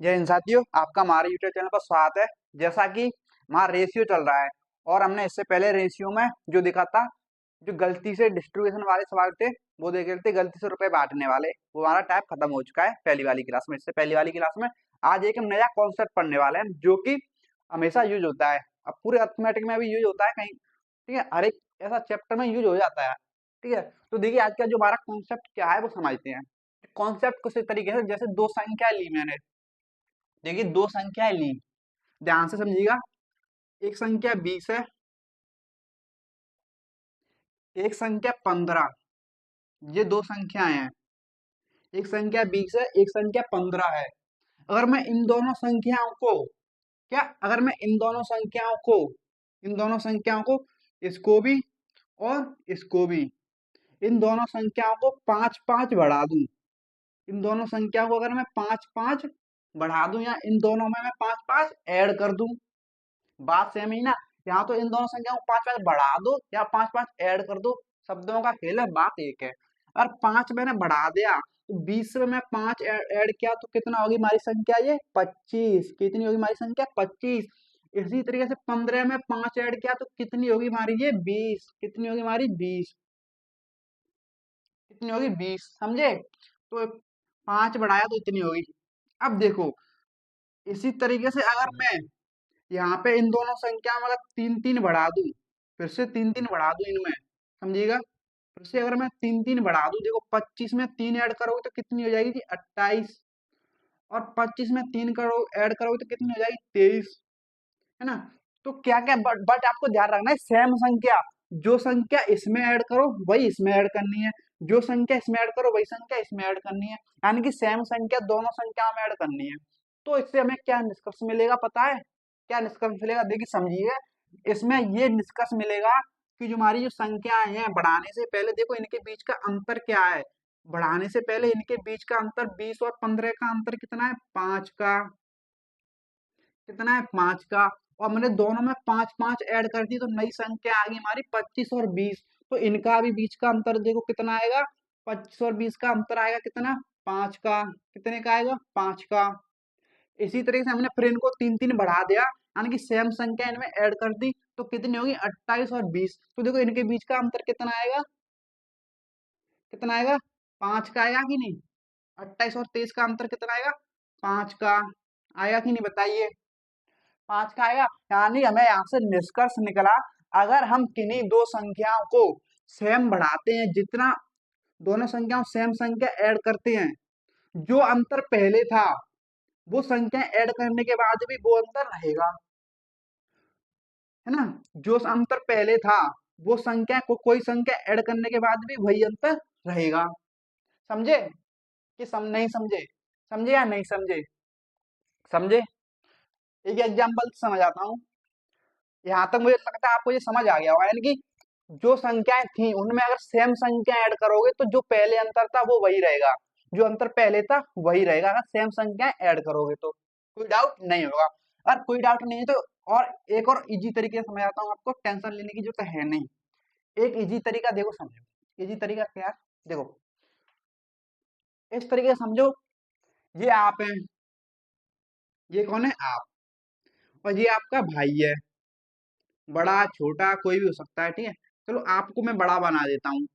जय हिंद साथियों, आपका हमारे यूट्यूब चैनल पर स्वागत है। जैसा कि हमारा रेशियो चल रहा है और हमने इससे पहले रेशियो में जो दिखा था, जो गलती से डिस्ट्रीब्यूशन वाले सवाल थे वो देखे थे, गलती से रुपए बांटने वाले, वो हमारा टाइप खत्म हो चुका है पहली वाली क्लास में। इससे पहली वाली क्लास में आज एक हम नया कॉन्सेप्ट पढ़ने वाले हैं जो कि हमेशा यूज होता है। अब पूरे अर्थमेटिक में भी यूज होता है कहीं, ठीक है, हर एक ऐसा चैप्टर में यूज हो जाता है। ठीक है, तो देखिए आज का जो हमारा कॉन्सेप्ट क्या है वो समझते हैं। कॉन्सेप्ट कुछ इस तरीके से, जैसे दो संख्या ली मैंने, देखिए दो संख्याएं ली, ध्यान से समझिएगा। एक संख्या 20 है, एक संख्या 15। ये दो संख्याएं हैं, एक संख्या 20 है, एक संख्या 15 है। अगर मैं इन दोनों संख्याओं को, क्या अगर मैं इन दोनों संख्याओं को, इसको भी और इसको भी, इन दोनों संख्याओं को पांच पांच बढ़ा दूं, इन दोनों संख्याओं को अगर मैं पांच पांच बढ़ा दूं या इन दोनों में मैं पांच पांच ऐड कर दूं, बात सेम ही ना। यहाँ तो इन दोनों संख्याओं को पांच पांच बढ़ा दो या पांच पांच ऐड कर दो, शब्दों का खेल है, बात एक है। अगर पांच मैंने बढ़ा दिया तो 20 में मैं पांच ऐड किया तो कितना होगी हमारी संख्या, ये 25। कितनी होगी हमारी संख्या, 25। इसी तरीके से 15 में पांच ऐड किया तो कितनी होगी हमारी, ये 20। कितनी होगी हमारी, 20। कितनी होगी, 20। समझे? तो पांच बढ़ाया तो इतनी होगी। अब देखो, इसी तरीके से अगर मैं यहाँ पे इन दोनों संख्या में अगर तीन तीन बढ़ा दूं, फिर से तीन तीन बढ़ा दूं इनमें, समझिएगा, फिर से अगर मैं तीन तीन बढ़ा दूं, देखो 25 में तीन ऐड करोगे तो कितनी हो जाएगी जी, 28। और 25 में तीन करो ऐड करोगे तो कितनी हो जाएगी, 23, है ना। तो क्या क्या, बट आपको ध्यान रखना है, सेम संख्या, जो संख्या इसमें ऐड करो वही इसमें ऐड करनी है, जो संख्या इसमें ऐड करो वही संख्या इसमें ऐड करनी है, यानी कि सेम संख्या दोनों संख्याओं में ऐड करनी है। तो इससे हमें क्या निष्कर्ष मिलेगा, पता है क्या निष्कर्ष मिलेगा? देखिए समझिए, इसमें ये निष्कर्ष मिलेगा कि जो हमारी जो संख्याएं हैं, बढ़ाने से पहले देखो इनके बीच का अंतर क्या है। बढ़ाने से पहले इनके बीच का अंतर 20 और 15 का अंतर कितना है, 5 का। कितना है, 5 का। और मैंने दोनों में पांच पांच ऐड कर दी तो नई संख्या आ गई हमारी 25 और 20। तो इनका भी बीच का अंतर देखो कितना आएगा, 25 और 20 का अंतर आएगा कितना, 5 का। कितने का आएगा, 5 का। इसी तरीके से हमने फिर इनको तीन तीन बढ़ा दिया, यानी कि सेम संख्या इनमें ऐड कर दी तो कितनी होगी, 28 और 20। तो देखो इनके बीच का अंतर कितना आएगा, कितना आएगा, 5 का आएगा कि नहीं। 28 और 23 का अंतर कितना आएगा, 5 का। आएगा कि नहीं बताइए, 5 का आएगा। यानी हमें यहाँ से निष्कर्ष निकला, अगर हम किन्हीं दो संख्याओं को सेम बढ़ाते हैं, जितना दोनों संख्याओं सेम संख्या ऐड करते हैं, जो अंतर पहले था वो संख्या ऐड करने के बाद भी वो अंतर रहेगा, है ना। जो अंतर पहले था वो संख्या को कोई संख्या ऐड करने के बाद भी वही अंतर रहेगा। समझे कि नहीं समझे? समझे या नहीं समझे? समझे? एक एग्जाम्पल समझ आता हूँ। यहाँ तक मुझे लगता है आपको ये समझ आ गया होगा, यानी कि जो संख्याएं थी उनमें अगर सेम संख्या ऐड करोगे तो जो पहले अंतर था वो वही रहेगा, जो अंतर पहले था वही रहेगा, अगर सेम संख्याएं ऐड करोगे तो। कोई डाउट नहीं होगा। अगर कोई डाउट नहीं है तो और एक और इजी तरीके से समझाता हूँ आपको, टेंशन लेने की जरूरत है नहीं। एक इजी तरीका देखो, समझो इजी तरीका क्या है। देखो इस तरीके से समझो, ये आप हैं, ये कौन है, आप, और ये आपका भाई है, बड़ा छोटा कोई भी हो सकता है, ठीक है। चलो आपको मैं बड़ा बना देता हूँ,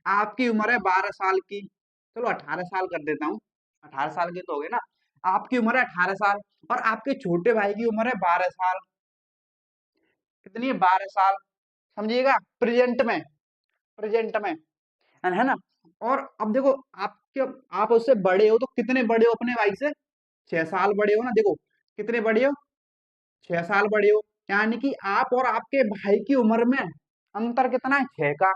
आपकी उम्र है 12 साल की, चलो 18 साल कर देता हूँ, 18 साल के तो हो गए ना। आपकी उम्र है 18 साल और आपके छोटे भाई की उम्र है 12 साल। कितनी है, 12 साल। समझिएगा, प्रेजेंट में, प्रेजेंट में, है ना। और अब देखो आपके, आप उससे बड़े हो तो कितने बड़े हो अपने भाई से, 6 साल बड़े हो ना। देखो कितने बड़े हो, 6 साल बड़े हो, यानी कि आप और आपके भाई की उम्र में अंतर कितना है, 6 का।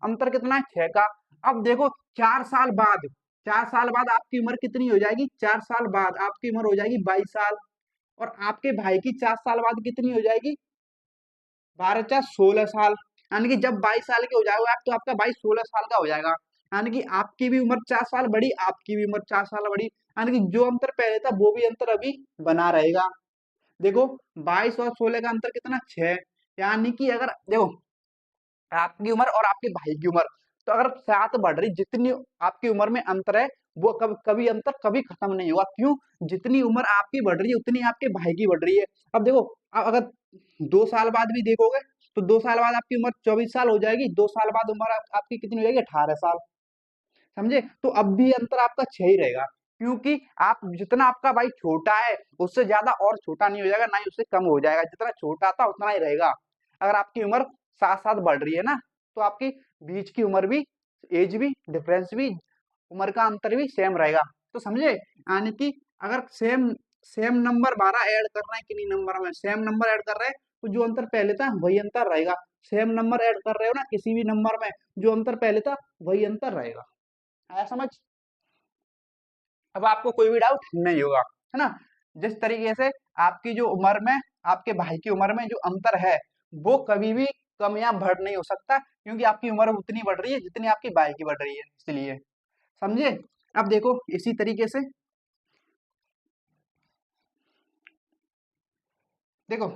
अंतर कितना है, 6 का। अब देखो 4 साल बाद, 4 साल बाद आपकी उम्र कितनी हो जाएगी, 4 साल बाद आपकी उम्र हो जाएगी 22 साल। और आपके भाई की 4 साल बाद कितनी हो जाएगी, 12 4 16 साल। यानी कि जब 22 साल के हो जाओगे आप तो आपका भाई 16 साल का हो जाएगा। यानी कि आपकी भी उम्र 4 साल बढ़ी, आपकी भी उम्र 4 साल बढ़ी, यानी कि जो अंतर पहले था वो भी अंतर अभी बना रहेगा। देखो 22 और 16 का अंतर कितना, 6। यानी कि अगर देखो आपकी उम्र और आपके भाई की उम्र, तो अगर 7 बढ़ रही, जितनी आपकी उम्र में अंतर है वो कभी अंतर कभी खत्म नहीं हुआ। क्यों? जितनी उम्र आपकी बढ़ रही है उतनी आपके भाई की बढ़ रही है। अब देखो, अगर 2 साल बाद भी देखोगे तो 2 साल बाद आपकी उम्र 24 साल हो जाएगी, 2 साल बाद उम्र आपकी कितनी हो जाएगी? 18 साल। समझे? तो अब भी अंतर आपका 6 ही रहेगा, क्योंकि आप जितना आपका भाई छोटा है उससे ज्यादा और छोटा नहीं हो जाएगा, ना ही उससे कम हो जाएगा, जितना छोटा था उतना ही रहेगा। अगर आपकी उम्र साथ साथ बढ़ रही है ना, तो आपकी बीच की उम्र भी, एज भी, डिफरेंस भी, उम्र का अंतर भी सेम रहेगा। तो समझे? यानी कि अगर सेम सेम नंबर 12 ऐड कर रहे हैं किन्हीं नंबर में, सेम नंबर ऐड कर रहे हैं, तो जो अंतर पहले था वही अंतर रहेगा। सेम नंबर ऐड कर रहे हो ना किसी भी नंबर में, जो अंतर पहले था वही अंतर रहेगा। आया समझ? अब आपको कोई भी डाउट नहीं होगा, है ना? जिस तरीके से आपकी जो उम्र में, आपके भाई की उम्र में जो अंतर है, वो कभी भी कम या बढ़ नहीं हो सकता, क्योंकि आपकी उम्र उतनी बढ़ रही है जितनी आपकी भाई की बढ़ रही है, इसलिए। समझे? अब देखो इसी तरीके से, देखो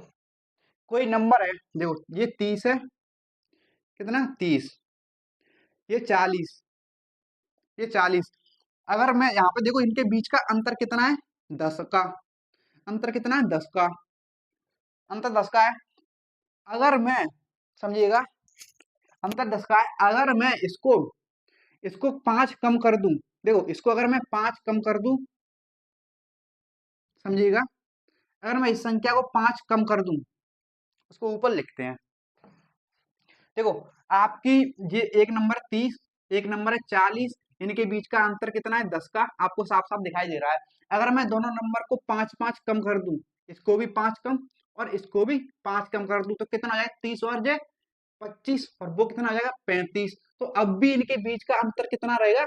कोई नंबर है, देखो ये 30 है, कितना? 30। ये 40, ये 40। अगर मैं यहाँ पे देखो, इनके बीच का अंतर कितना है? 10 का। अंतर कितना है? 10 का। अंतर 10 का है। अगर मैं, समझिएगा, अंतर 10 का है। अगर मैं इसको इसको 5 कम कर दूं, देखो इसको अगर मैं 5 कम कर दूं, समझिएगा, अगर मैं इस संख्या को 5 कम कर दूं, उसको ऊपर लिखते हैं। देखो आपकी, ये एक नंबर 30, एक नंबर है 40, इनके बीच का अंतर कितना है? 10 का। आपको साफ साफ दिखाई दे रहा है। अगर मैं दोनों नंबर को 5-5 कम कर दूं, इसको भी 5 कम और इसको भी 5 कम कर दूं, तो कितना आ जाएगा? 30 और जे 25, और वो कितना आ जाएगा? 35। तो अब भी इनके बीच का अंतर कितना रहेगा?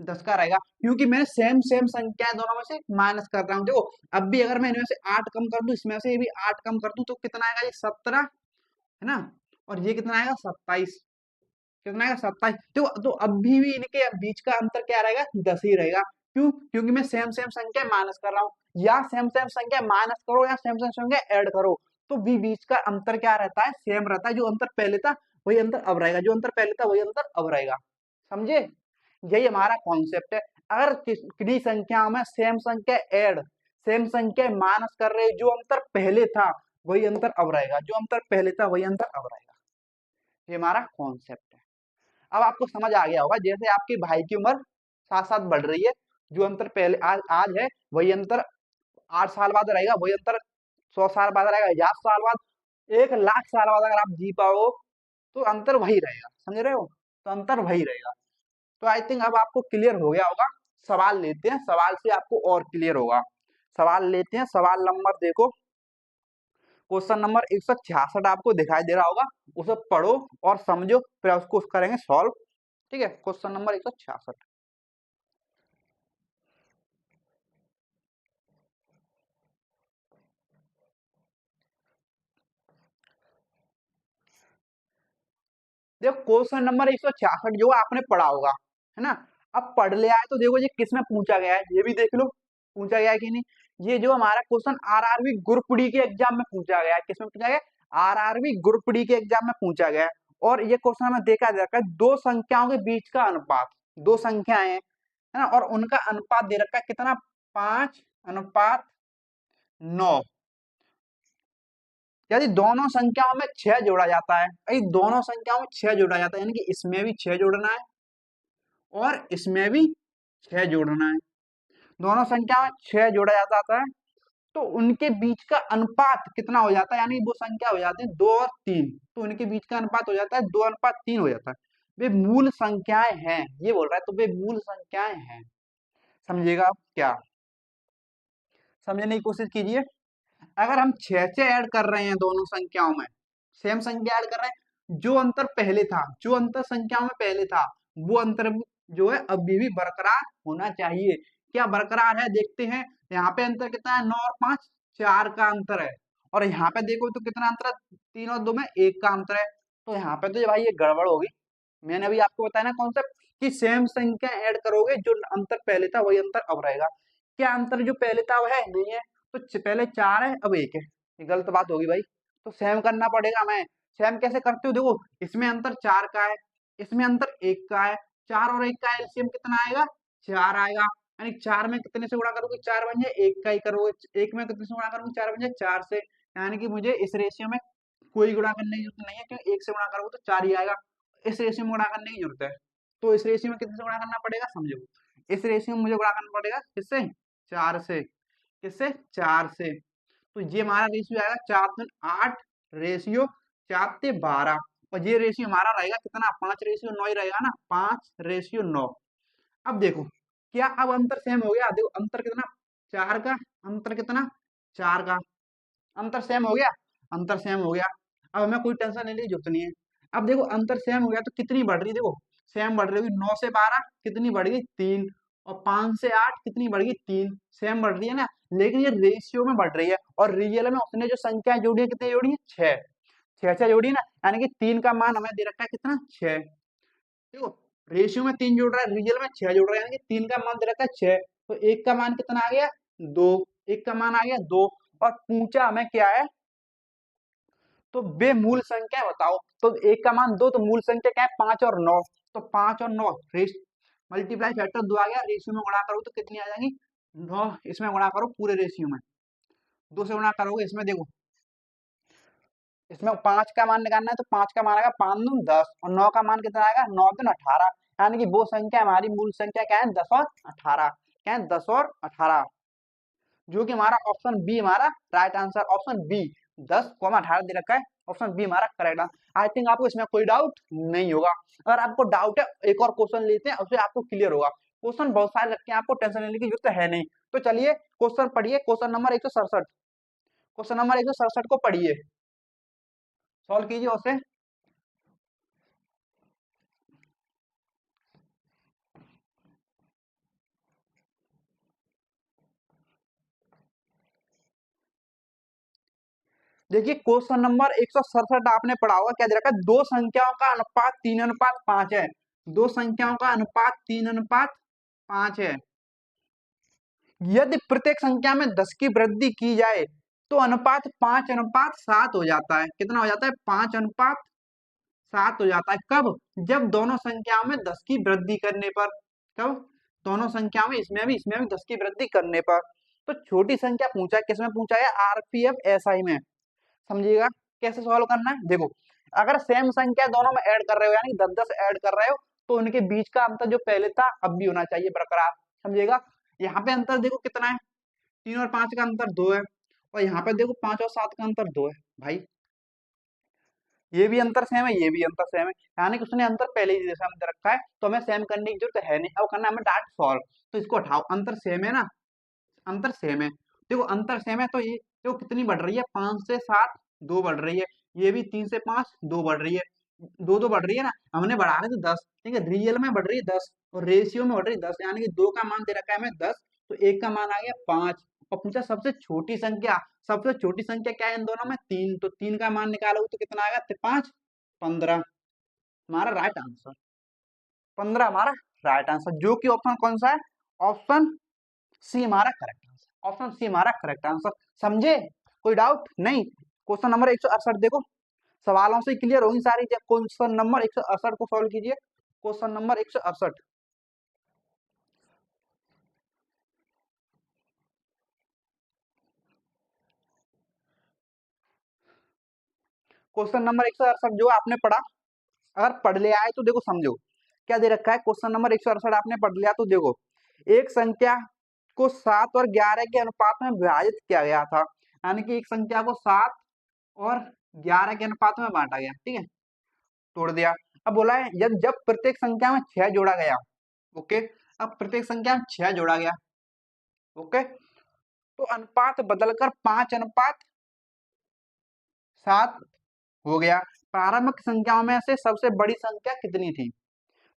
10 का रहेगा, क्योंकि मैंने सेम सेम संख्याएं दोनों में से माइनस कर रहा हूँ। देखो अब भी अगर मैं इनमें से 8 कम कर दूं, इसमें से भी 8 कम कर दूं, तो कितना आएगा? ये 17, है ना? और ये कितना आएगा? 27। कितना आएगा? 27। तो अभी भी इनके बीच का अंतर क्या रहेगा? 10 ही रहेगा। क्यों? क्योंकि मैं सेम सेम संख्या माइनस कर रहा हूँ। या सेम सेम संख्या माइनस करो या सेम सेम संख्या ऐड करो, तो भी बीच का अंतर क्या रहता है? सेम रहता है। जो अंतर पहले था वही अंतर अब रहेगा, जो अंतर पहले था वही अंतर अब रहेगा। समझे? यही हमारा कॉन्सेप्ट है। अगर किसी संख्या में सेम संख्या ऐड, सेम संख्या माइनस कर रहे, जो अंतर पहले था वही अंतर अब रहेगा, जो अंतर पहले था वही अंतर अब रहेगा। ये हमारा कॉन्सेप्ट है। अब आपको समझ आ गया होगा, जैसे आपके भाई की उम्र साथ साथ बढ़ रही है, जो अंतर पहले आज है वही अंतर 8 साल बाद रहेगा, वही अंतर 100 साल बाद रहेगा, 1000 साल बाद, 1,00,000 साल बाद अगर आप जी पाओ तो अंतर वही रहेगा। समझ रहे हो? तो अंतर वही रहेगा। तो आई थिंक अब आपको क्लियर हो गया होगा। सवाल लेते हैं, सवाल से आपको और क्लियर होगा। सवाल लेते हैं। सवाल नंबर देखो, क्वेश्चन नंबर 166 आपको दिखाई दे रहा होगा, उसे पढ़ो और समझो, फिर उसको करेंगे सॉल्व। ठीक है? Question number 166। देखो क्वेश्चन नंबर 166 जो आपने पढ़ा होगा, है ना? अब पढ़ लिया है तो देखो ये किस में पूछा गया है, ये भी देख लो पूछा गया है कि नहीं। ये जो हमारा क्वेश्चन आरआरबी ग्रुप डी के एग्जाम में पूछा गया है, किसमें पूछा गया है? आरआरबी ग्रुप डी के एग्जाम में पूछा गया है। और ये क्वेश्चन हमें देखा जा रखा है, दो संख्याओं के बीच का अनुपात, दो संख्याएं हैं, है ना? और उनका अनुपात दे रखा है कितना? 5:9। यदि दोनों संख्याओं में 6 जोड़ा जाता है, यदि दोनों संख्याओं में 6 जोड़ा जाता है, यानी कि इसमें भी 6 जोड़ना है और इसमें भी 6 जोड़ना है, दोनों संख्या में 6 जोड़ा जाता है, तो उनके बीच का अनुपात कितना हो जाता है? यानी वो संख्या हो जाती है 2 और 3, तो उनके बीच का अनुपात हो जाता है 2:3 हो जाता है। वे मूल संख्याएं हैं, ये बोल रहा है, तो वे मूल संख्याएं हैं। समझिएगा आप क्या? समझने की कोशिश कीजिए। अगर हम 6 ऐड कर रहे हैं दोनों संख्याओं में, सेम संख्या ऐड कर रहे हैं, जो अंतर पहले था, जो अंतर संख्याओं में पहले था, वो अंतर जो है अभी भी बरकरार होना चाहिए। क्या बरकरार है? देखते हैं। यहाँ पे अंतर कितना है? 9 और 5, 4 का अंतर है। और यहाँ पे देखो तो कितना अंतर है? 3 और 2 में 1 का अंतर है। तो यहाँ पे तो ये भाई ये गड़बड़ होगी। मैंने अभी आपको बताया ना कॉन्सेप्ट, कि सेम संख्या ऐड करोगे, जो अंतर पहले था वही अंतर अब रहेगा। क्या अंतर जो पहले था वह है नहीं है? तो पहले 4 है, अब 1 है, ये गलत बात होगी भाई। तो सेम करना पड़ेगा। मैं सेम कैसे करते हो? देखो इसमें अंतर 4 का है, इसमें अंतर 1 का है, 4 और 1 का एलसीएम कितना आएगा? 4 आएगा। यानी 4 में कितने से गुणा करोगे, 4 बन जाए, 1 का ही करोगे, 1 में कितने से गुणा करोगे, 4 बन जाए, 4 से। यानी कि मुझे इस रेशियो में कोई गुणा करने की जरूरत नहीं है, क्योंकि 1 से गुणा करोगे तो 4 ही आएगा। इस रेशियो में गुणा करने की जरूरत है, तो इस रेशियो में कितने से गुणा करना पड़ेगा, समझो। इस रेशियो में मुझे गुणा करना पड़ेगा किससे, 4 से। किससे, 4 से। तो ये हमारा रेशियो आएगा 4 दूनी 8 रेशियो 4 ते 12। और ये रेशियो हमारा रहेगा कितना, 5 रेशियो 9 ही रहेगा ना, 5 रेशियो 9। अब देखो, क्या अब अंतर सेम हो गया, देखो अंतर कितना, 4 का। अंतर कितना, 4 का। अंतर सेम हो गया, अंतर सेम हो गया। अब हमें कोई टेंशन लेने की जरूरत नहीं है। अब देखो अंतर सेम हो गया तो कितनी बढ़ रही है, देखो सेम बढ़ रही होगी, 9 से 12 कितनी बढ़ गई, 3। और 5 से 8 कितनी बढ़ गई, 3। सेम बढ़ रही है ना, लेकिन ये रेशियो में बढ़ रही है, और रियल में उसने जो संख्या जोड़ी है कितनी जोड़ी है, 6। 6 जोड़ी है ना, यानी कि 3 का मान हमें दे रखा है कितना, 6। देखो रेशियो में 3 जोड़ रहा है, रियल में 6 जोड़ रहा है, यानी कि 3 का मान दे रखा है 6। तो 1 का मान कितना आ गया, 2। 1 का मान आ गया 2। और पूछा हमें क्या है, तो वे मूल संख्या बताओ। तो 1 का मान 2, तो मूल संख्या क्या है, 5 और 9। तो 5 और 9 रेस मल्टीप्लाई फैक्टर 2 आ गया, रेशियो में गुणा करो तो कितनी आ जाएंगी, 9। इसमें गुणा करो पूरे रेशियो में, 2 से गुणा करोगे, इसमें देखो, इसमें 5 का मान निकालना है, तो 5 का मान आएगा 5 दूनी 10, और 9 का मान कितना आएगा, 9 दूनी 18। यानी कि वो संख्या हमारी मूल संख्या क्या है, 10 और 18। क्या है, 10 और 18, जो कि हमारा ऑप्शन बी हमारा राइट आंसर, ऑप्शन बी 10,18 दे रखा है, ऑप्शन बी हमारा करेक्ट आंसर। आई थिंक आपको इसमें कोई डाउट नहीं होगा। अगर आपको डाउट है, एक और क्वेश्चन लेते हैं, उससे आपको क्लियर होगा। क्वेश्चन बहुत सारे लगते हैं, आपको टेंशन लेने की जरूरत है नहीं। तो चलिए क्वेश्चन पढ़िए, क्वेश्चन नंबर 167। क्वेश्चन नंबर 167 को पढ़िए, सॉल्व कीजिए उसे। देखिए क्वेश्चन नंबर 167 आपने पढ़ा होगा, क्या दे रखा है, दो संख्याओं का अनुपात 3:5 है। दो संख्याओं का अनुपात 3:5 है। यदि प्रत्येक संख्या में 10 की वृद्धि की जाए तो अनुपात 5:7 हो जाता है। कितना हो जाता है, 5:7 हो जाता है। कब, जब दोनों संख्याओं में 10 की वृद्धि करने पर। कब, दोनों संख्याओं में, इसमें भी 10 की वृद्धि करने पर। तो छोटी संख्या पूछा है, किसमें पूछा है, आरपीएफ एसआई में। समझिएगा कैसे सॉल्व करना है। देखो अगर सेम संख्या दोनों में ऐड कर रहे हो, यानी 10-10 ऐड कर रहे हो, तो उनके बीच का अंतर जो पहले था अब भी होना चाहिए बरकरार। समझिएगा, यहाँ पे अंतर देखो कितना है, 3 और 5 का अंतर 2 है। और यहाँ पे देखो 5 और 7 का अंतर 2 है। भाई ये भी अंतर सेम है, ये भी अंतर सेम है, यानी कि उसने अंतर पहले ही जैसा दे रखा है, तो हमें सेम करने की जरूरत है नहीं। अब करना है हमें डायरेक्ट सॉल्व। तो इसको हटाओ, अंतर सेम है ना, अंतर सेम है। देखो अंतर सेम है, तो ये देखो कितनी बढ़ रही है, 5 से 7 2 बढ़ रही है। ये भी 3 से 5 2 बढ़ रही है, 2 बढ़ रही है ना। हमने बढ़ा रहे थे 10, ठीक है, रियल में बढ़ रही है 10, और रेशियो में बढ़ रही है 10, यानी कि 2 का मान दे रखा है हमें 10, तो 1 का मान आ गया 5। और पूछा सबसे छोटी संख्या, सबसे छोटी संख्या क्या है इन दोनों में, 3, तो 3 का मान निकालोगे तो कितना आएगा, 5 15 हमारा राइट आंसर। 15 हमारा राइट आंसर, जो कि ऑप्शन कौन सा है, ऑप्शन सी हमारा करेक्ट आंसर, ऑप्शन सी हमारा करेक्ट आंसर। समझे, कोई डाउट नहीं। क्वेश्चन नंबर 168 देखो, सवालों से क्लियर होगी सारी। क्वेश्चन नंबर 168 को सॉल्व कीजिए, क्वेश्चन नंबर 168। क्वेश्चन नंबर 168 जो आपने पढ़ा, अगर पढ़ लिया है तो देखो समझो क्या दे रखा है। क्वेश्चन नंबर 168 आपने पढ़ लिया तो देखो, एक संख्या को 7 और 11 के अनुपात में विभाजित किया गया था। यानी कि एक संख्या को 7 और 11 के अनुपात में बांटा गया, ठीक है, तोड़ दिया। अब बोला है जब जब प्रत्येक संख्या में 6 जोड़ा गया, ओके, अब प्रत्येक संख्या में 6 जोड़ा गया, ओके, तो अनुपात बदलकर 5:7 हो गया। प्रारंभिक संख्याओं में से सबसे बड़ी संख्या कितनी थी,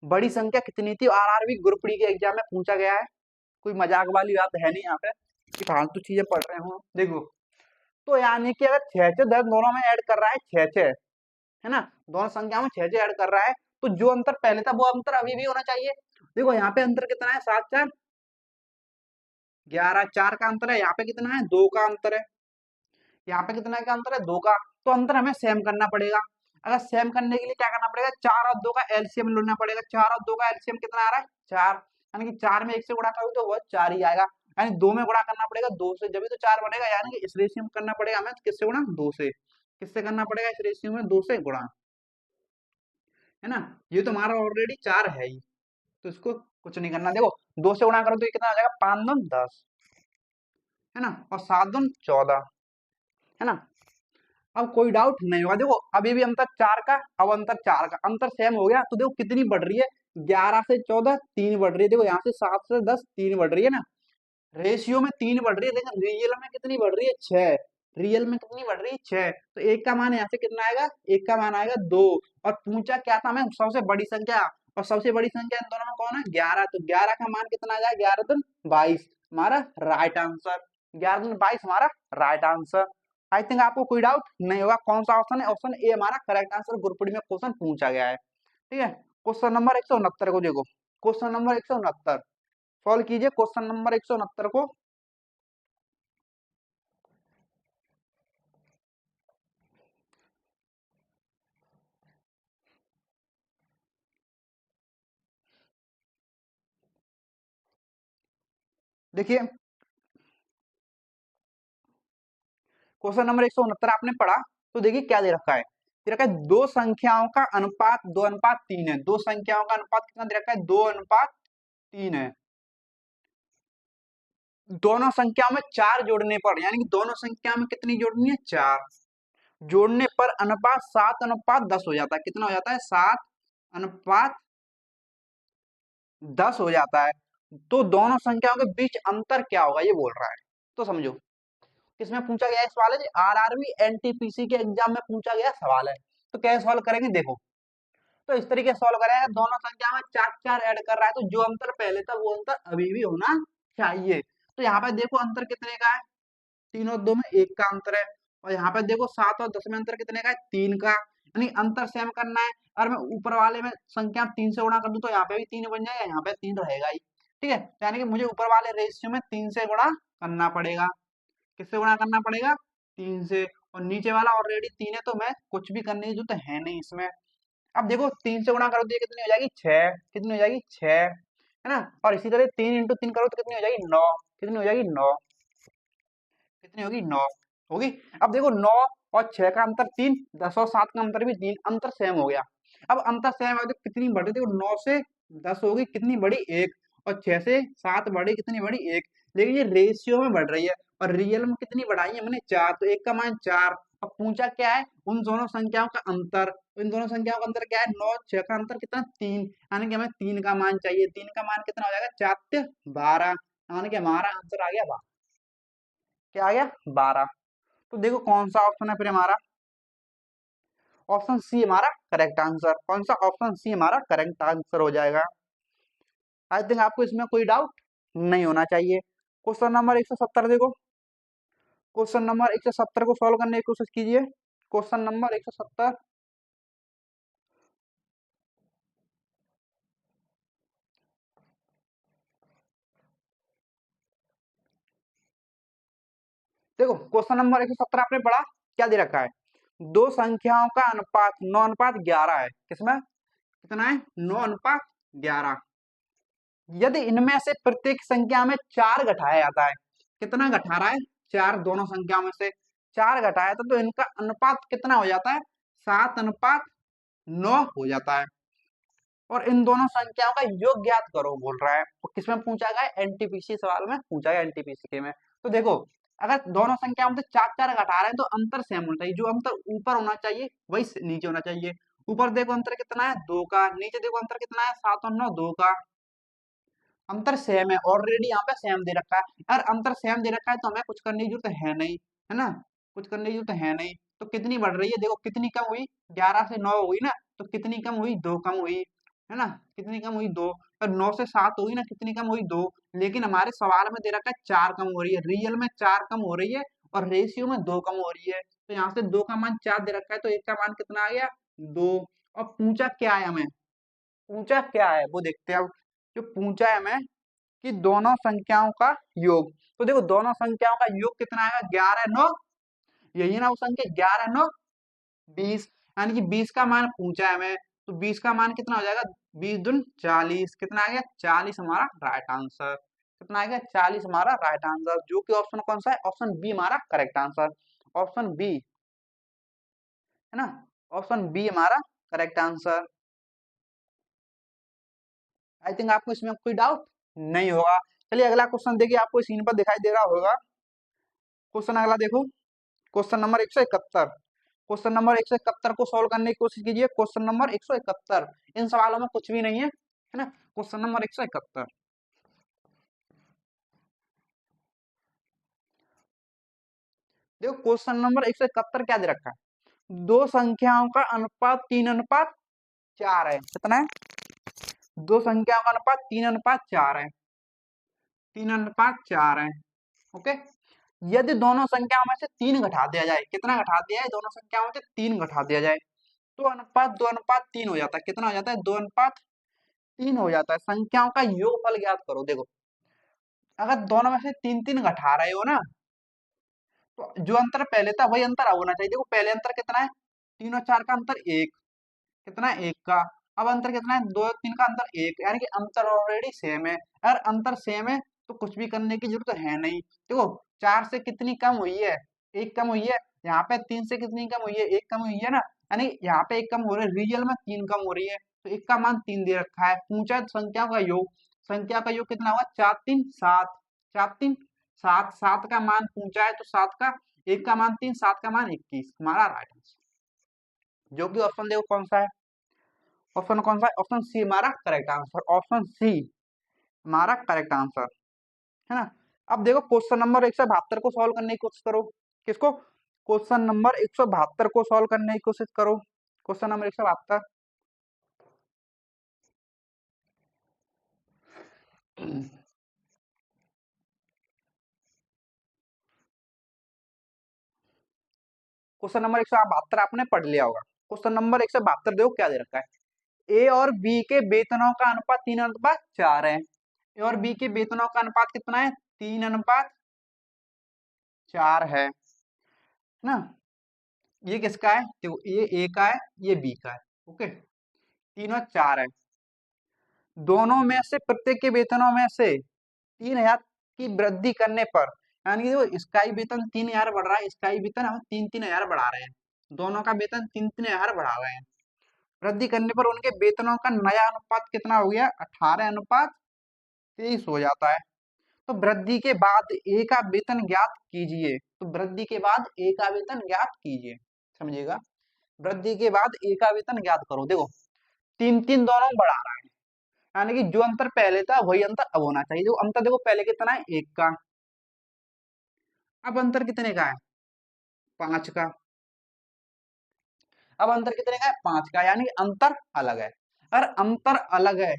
बड़ी संख्या कितनी थी, आरआरबी ग्रुप डी के एग्जाम में पूछा गया है। कोई मजाक वाली बात है नहीं यहाँ पे कि फालतू चीजें पढ़ रहे हो। देखो तो यानी कि अगर 6-6 दोनों में ऐड कर रहा है, 6-6 है ना, दोनों संख्या में 6-6 ऐड कर रहा है, तो जो अंतर पहले था वो अंतर अभी भी होना चाहिए। देखो यहाँ पे अंतर कितना है, 7-4 11, 4 का अंतर है, यहाँ पे कितना है, 2 का अंतर है, यहाँ पे कितना का अंतर है, 2 का। तो अंतर हमें सेम करना पड़ेगा। अगर सेम करने के लिए क्या करना पड़ेगा, 4 और 2 का एलसीएम लेना पड़ेगा। 4 और 2 का एलसीएम कितना आ रहा है, 4। यानी कि 4 में 1 से गुणा करूँ तो वह 4 ही आएगा। यानी 2 में गुणा करना पड़ेगा 2 से, जब तो 4 बनेगा। यानी कि इस रेशियो में करना पड़ेगा हमें किससे गुणा, 2 से। किससे करना पड़ेगा इस रेशियो में, 2 से गुणा, है ना। ये तो हमारा ऑलरेडी 4 है ही, तो इसको कुछ नहीं करना। देखो 2 से गुणा करो तो ये कितना आ जाएगा, 5 दूनी 10, है ना, और 7 दूनी 14, है ना। अब कोई डाउट नहीं होगा। देखो अभी भी अंतर 4 का, अब अंतर 4 का, अंतर सेम हो गया। तो देखो कितनी बढ़ रही है, 11 से 14 3 बढ़ रही है। देखो यहाँ से 7 से 10 3 बढ़ रही है ना, रेशियो में 3 बढ़ रही है, लेकिन रियल में कितनी बढ़ रही है, 6। रियल में कितनी बढ़ रही है, 6। तो एक का मान यहाँ से कितना आएगा, एक का मान आएगा 2। और पूछा क्या था हमें, सबसे बड़ी संख्या, और सबसे बड़ी संख्या इन दोनों में कौन है, 11। तो 11 का मान कितना आ जाएगा, 11 दूनी 22, हमारा राइट आंसर। 11 दूनी 22 हमारा राइट आंसर। आई थिंक आपको कोई डाउट नहीं होगा। कौन सा ऑप्शन है, ऑप्शन ए हमारा करेक्ट आंसर ग्रुप डी में क्वेश्चन पूछा गया है। ठीक है, क्वेश्चन नंबर 169 को देखो, क्वेश्चन नंबर 169 सॉल्व कीजिए, क्वेश्चन नंबर 169 को। देखिए क्वेश्चन नंबर 169 आपने पढ़ा, तो देखिए क्या दे रखा है, दे रखा है दो संख्याओं का अनुपात 2:3 है। दो संख्याओं का अनुपात कितना दे रखा है, 2:3 है। दोनों संख्याओं में 4 जोड़ने पर, यानी कि दोनों संख्या में कितनी जोड़नी है, 4 जोड़ने पर अनुपात 7:10 हो जाता है। कितना हो जाता है, 7:10 हो जाता है। तो दोनों संख्याओं के बीच अंतर क्या होगा, ये बोल रहा है। तो समझो किसमें पूछा गया है सवाल है, आरआरबी एनटीपीसी के एग्जाम में पूछा गया सवाल है। तो कैसे सॉल्व करेंगे, देखो तो इस तरीके से सॉल्व करेंगे। दोनों संख्या में 4 4 ऐड कर रहा है, तो जो अंतर पहले था वो अंतर अभी भी होना चाहिए। तो यहाँ पे देखो अंतर कितने का है, 3 और 2 में 1 का अंतर है। और यहाँ पे देखो 7 और 10 में अंतर कितने का है, 3 का। यानी अंतर सेम करना है। और मैं ऊपर वाले में संख्या 3 से गुणा कर दूं तो यहाँ पे भी 3 बन जाएगा, यहाँ पे 3 रहेगा ही। ठीक है, यानी कि मुझे ऊपर वाले रेशियो में 3 से गुणा करना पड़ेगा। किससे गुणा करना पड़ेगा, 3 से। और नीचे वाला ऑलरेडी 3 है, तो मैं कुछ भी करने की जरूरत है नहीं इसमें। अब देखो 3 से गुणा करो तो ये कितनी हो जाएगी, 6। कितनी हो जाएगी, 6, है ना। और इसी तरह 3 × 3 करो तो कितनी हो जाएगी, 9। कितनी हो जाएगी, 9। कितनी होगी, 9 होगी। अब देखो 9 और 6 का अंतर 3, 10 और 7 का अंतर भी 3, अंतर सेम हो गया। अब अंतर सेम है तो कितनी बढ़ी, देखो 9 से 10 होगी, कितनी बड़ी, 1। और 6 से 7 बढ़ी, कितनी बड़ी, 1। लेकिन ये रेशियो में बढ़ रही है, और रियल में कितनी बढ़ाई है मैंने, 4। तो 1 का मान 4। अब पूछा क्या है, उन दोनों संख्याओं का अंतर। तो इन दोनों संख्याओं का अंतर क्या है, 9 6 का अंतर कितना, 3। यानी कि हमें 3 का मान चाहिए। 3 का मान कितना हो जाएगा, 4 12। यानी कि हमारा आंसर आ गया 12। क्या आ गया, 12। तो देखो कौन सा ऑप्शन है फिर हमारा, ऑप्शन सी हमारा करेक्ट आंसर। कौन सा, ऑप्शन सी हमारा करेक्ट आंसर हो जाएगा। आई थिंक आपको इसमें कोई डाउट नहीं होना चाहिए। क्वेश्चन नंबर 170 देखो, क्वेश्चन नंबर 170 को सॉल्व करने की कोशिश कीजिए। क्वेश्चन नंबर 170, देखो क्वेश्चन नंबर 170 आपने पढ़ा, क्या दे रखा है, दो संख्याओं का अनुपात 9:11 है। किसमें कितना है, 9:11। यदि इनमें से प्रत्येक संख्या में 4 घटाया जाता है, कितना घटा रहा है, 4, दोनों संख्याओं में से 4 घटाया था, तो इनका अनुपात कितना हो जाता है, 7:9 हो जाता है। और इन दोनों संख्याओं का योग ज्ञात करो बोल रहा है। तो किसमें पूछा गया है, एनटीपीसी सवाल में पूछा गया, एनटीपीसी के में। तो देखो अगर दोनों संख्याओं में से 4 4 घटा रहे हैं तो अंतर सेम होना चाहिए। जो अंतर ऊपर होना चाहिए वही नीचे होना चाहिए। ऊपर देखो अंतर कितना है, 2 का। नीचे देखो अंतर कितना है, 7 और 9 2 का। अंतर सेम है, ऑलरेडी यहाँ पे सेम दे रखा है। अगर अंतर सेम दे रखा है तो हमें कुछ करने की जरूरत है नहीं, है ना, कुछ करने की जरूरत है नहीं। तो कितनी बढ़ रही है, देखो कितनी कम हुई, 11 से 9 हुई ना, तो कितनी कम हुई, 2 कम हुई, है ना। कितनी कम हुई, 2। और 9 से 7 हुई ना, कितनी कम हुई, 2। लेकिन हमारे सवाल में दे रखा है 4 कम हो रही है, रियल में 4 कम हो रही है, और रेशियो में 2 कम हो रही है। तो यहाँ से 2 का मान 4 दे रखा है, तो 1 का मान कितना आ गया, 2। और पूछा क्या है हमें, पूछा क्या है वो देखते हैं अब। जो पूछा है हमें कि दोनों संख्याओं का योग। तो देखो दोनों संख्याओं का योग कितना आएगा, 11 9, यही ना वो संख्या, 11 9 20। यानी कि 20 का मान पूछा है हमें। तो 20 का मान कितना हो जाएगा? 20 दून 40, कितना आ गया? 40 हमारा राइट आंसर। कितना आ गया? 40 हमारा राइट आंसर, जो कि ऑप्शन कौन सा है? ऑप्शन बी हमारा करेक्ट आंसर। ऑप्शन बी है ना, ऑप्शन बी हमारा करेक्ट आंसर। आई थिंक आपको इसमें कोई डाउट नहीं होगा। चलिए अगला क्वेश्चन देखिए, आपको स्क्रीन पर दिखाई दे रहा होगा। क्वेश्चन अगला देखो, क्वेश्चन नंबर 171। क्वेश्चन नंबर 171 को सॉल्व करने की कोशिश कीजिए। क्वेश्चन नंबर 171, इन सवालों में कुछ भी नहीं है ना। क्वेश्चन नंबर 171, देखो क्वेश्चन नंबर 171 क्या दे रखा है? दो संख्याओं का अनुपात 3:4 है। कितना है? दो संख्याओं का अनुपात 3:4 है। 3:4 है। ओके, यदि दोनों संख्याओं में से 3 घटा दिया जाए, कितना घटा दिया है? दोनों संख्याओं में से 3 घटा दिया जाए, तो अनुपात 2:3 हो जाता है। कितना हो जाता है? 2:3 हो जाता है। संख्याओं का योगफल ज्ञात करो। देखो, अगर दोनों में से 3-3 घटा रहे हो ना, तो जो अंतर पहले था वही अंतर अब होना चाहिए। देखो पहले अंतर कितना है? 3 और 4 का अंतर 1, कितना है? 1 का। अब अंतर कितना है? 2 और 3 का अंतर 1, यानी कि अंतर ऑलरेडी सेम है। अगर अंतर सेम है तो कुछ भी करने की जरूरत है नहीं। देखो 4 से कितनी कम हुई है? 1 कम हुई है। यहाँ पे 3 से कितनी कम हुई है? 1 कम हुई है ना, यानी यहाँ पे 1 कम हो रहा है, रियल में 3 कम हो रही है। तो 1 का मान 3 दे रखा है। पूछा संख्या का योग, संख्या का योग कितना होगा? 4 3 7, 4 3 7, 7 का मान पूछा है तो 7 का 1 का मान 3, 7 का मान 21, हमारा राइट आंसर, जो कि ऑप्शन देखो कौन सा है? ऑप्शन कौन सा है? ऑप्शन सी हमारा करेक्ट आंसर। ऑप्शन सी हमारा करेक्ट आंसर, है ना। अब देखो क्वेश्चन नंबर 172 को सॉल्व करने की कोशिश करो। किसको? क्वेश्चन नंबर 172 को सॉल्व करने की कोशिश करो। क्वेश्चन नंबर 172, क्वेश्चन नंबर 172 आपने पढ़ लिया होगा। क्वेश्चन नंबर 172 देखो क्या दे रखा है? ए और बी के वेतनों का अनुपात 3:4 है। ए और बी के वेतनों का अनुपात कितना है? 3:4 है ना। ये किसका है? देखो ये ए का है, ये बी का है। ओके, 3 और 4 है। दोनों में से प्रत्येक के वेतनों में से 3,000 की वृद्धि करने पर, यानी कि देखो इसका ही वेतन 3,000 बढ़ रहा है, इसका ही वेतन हम 3-3 हजार बढ़ा रहे हैं। दोनों का वेतन 3-3 हजार बढ़ा रहे हैं। वृद्धि करने पर उनके वेतनों का नया अनुपात कितना हो गया? 18:23 हो जाता है। तो वृद्धि के बाद ए का वेतन ज्ञात कीजिए। तो वृद्धि के बाद ए का वेतन ज्ञात कीजिए, समझिएगा। वृद्धि के बाद ए का वेतन ज्ञात करो। देखो 3-3 दोनों बढ़ा रहा है, यानी कि जो अंतर पहले था वही अंतर अब होना चाहिए। जो अंतर देखो पहले कितना है? 1 का, अब अंतर कितने का है? 5 का। अब अंतर कितने का है? 5 का, यानी कि अंतर अलग है। अगर अंतर अलग है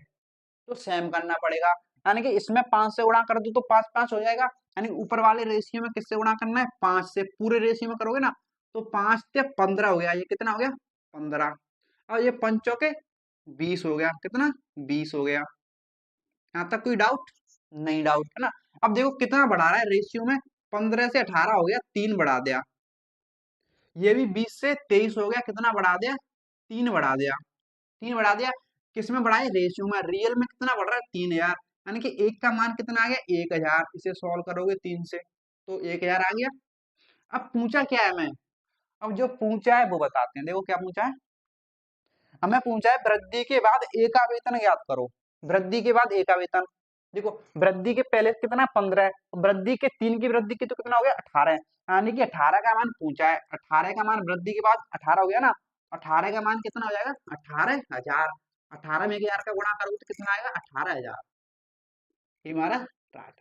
तो सेम करना पड़ेगा, यानी कि इसमें 5 से गुणा कर दो तो 5 5 हो जाएगा। यानी ऊपर वाले रेशियो में किससे गुणा करना है? 5 से। पूरे रेशियो में करोगे ना तो 5 से 15 हो गया। ये कितना हो गया? 15। और ये पंचों के 20 हो गया। कितना? 20 हो गया। यहाँ तक कोई डाउट नहीं? डाउट है ना। अब देखो कितना बढ़ा रहा है रेशियो में? 15 से 18 हो गया, 3 बढ़ा दिया। ये भी 20 से 23 हो गया, कितना बढ़ा दिया? 3 बढ़ा दिया। 3 बढ़ा दिया। किसमें बढ़ा है? रेशियो में। रियल में कितना बढ़ रहा है? 3,000, यानी कि एक का मान कितना आ गया? 1,000। इसे सॉल्व करोगे 3 से तो 1,000 आ गया। अब पूछा क्या है मैं? अब जो पूछा है वो बताते हैं। देखो क्या पूछा है हमें? पूछा है वृद्धि के बाद ए का वेतन ज्ञात करो। वृद्धि के बाद ए का वेतन, देखो वृद्धि के पहले कितना? 15 है। वृद्धि के 3 की वृद्धि की तो कितना हो गया? 18 है, यानी कि 18 का मान पूछा है। 18 का मान वृद्धि के बाद 18 हो गया ना। 18 का मान कितना हो जाएगा? 18,000। 18 में 1,000 का गुणा करोगे तो कितना आएगा? 18,000। ये हमारा राइट,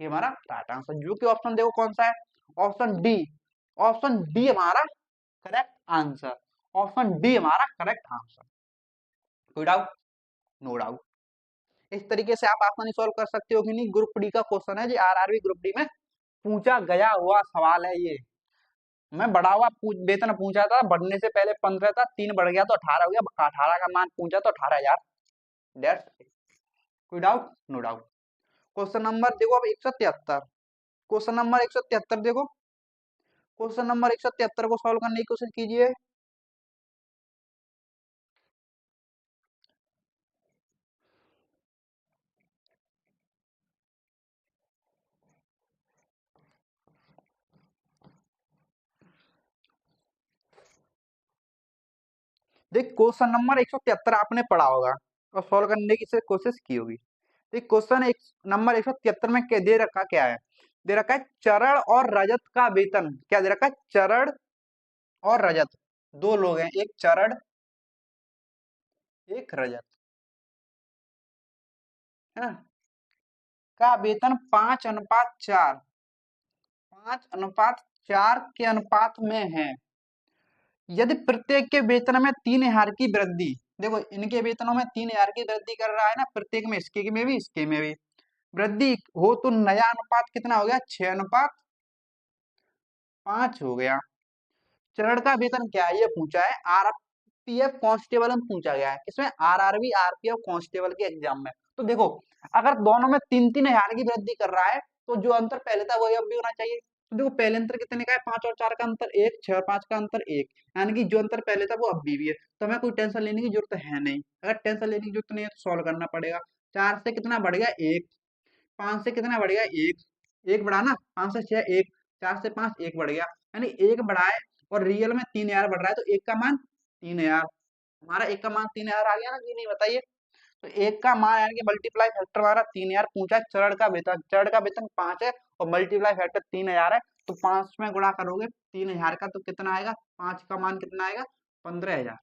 ये हमारा राइट आंसर, जो कि ऑप्शन देखो कौन सा है? Option D. ऑप्शन डी हमारा करेक्ट आंसर। ऑप्शन डी हमारा करेक्ट आंसर। कोई डाउट? No doubt. इस तरीके से आप आसानी सॉल्व कर सकते हो कि नहीं। ग्रुप डी का क्वेश्चन है जी, आरआरबी ग्रुप डी में पूछा गया हुआ सवाल है ये। मैं बढ़ा हुआ वेतन पूछा था, बढ़ने से पहले 15 था, 3 बढ़ गया तो 18 हो गया। 18 का मान पूछा तो 18,000। दैट्स। कोई doubt? No doubt. Question number देखो अब 173। क्वेश्चन नंबर 173 देखो। क्वेश्चन नंबर 173 को सॉल्व करने की कोशिश कीजिए। देख क्वेश्चन नंबर 173 आपने पढ़ा होगा और सॉल्व करने की से कोशिश की होगी। देख क्वेश्चन एक नंबर 173 में क्या दे रखा, क्या है दे रखा है, चरण और रजत का वेतन। क्या दे रखा है? चरण और रजत, दो लोग हैं, एक चरण एक रजत, है ना, का वेतन 5:4, 5:4 के अनुपात में है। यदि प्रत्येक के वेतन में 3,000 की वृद्धि, देखो इनके वेतनों में 3,000 की वृद्धि कर रहा है ना, प्रत्येक में, इसके में भी इसके में भी वृद्धि हो, तो नया अनुपात कितना हो गया? 6:5 हो गया। चरण का वेतन क्या है ये पूछा है, आरपीएफ कांस्टेबल में पूछा गया है, किसमें? आरआरबी आरपीएफ कांस्टेबल के एग्जाम में। तो देखो अगर दोनों में 3-3 हजार की वृद्धि कर रहा है, तो जो अंतर पहले था वही अब भी होना चाहिए। तो देखो पहले अंतर कितने का है? 5 और 4 का अंतर 1, 6 और 5 का अंतर 1, यानी कि जो अंतर पहले था वो अब भी है। तो हमें कोई टेंशन लेने की जरूरत है नहीं। अगर टेंशन लेने की जरूरत नहीं है तो सॉल्व करना पड़ेगा। 4 से कितना बढ़ गया? 1। 5 से कितना बढ़ गया? 1। 1 बढ़ा ना, 5 से 6 1, 4 से 5 1 बढ़ गया, यानी 1 बढ़ा है। और रियल में 3,000 बढ़ रहा है, तो 1 का मान 3,000। हमारा 1 का मान 3,000 आ गया ना जी? नहीं बताइए। तो 1 का मान यानी कि मल्टीप्लाई फैक्टर हमारा 3,000 पूछा है। चरण का वेतन, चरण का वेतन 5 है और मल्टीप्लाई फैक्टर 3,000 है, तो 5 में गुणा करोगे 3,000 का तो कितना आएगा? 5 का मान कितना आएगा? 15,000।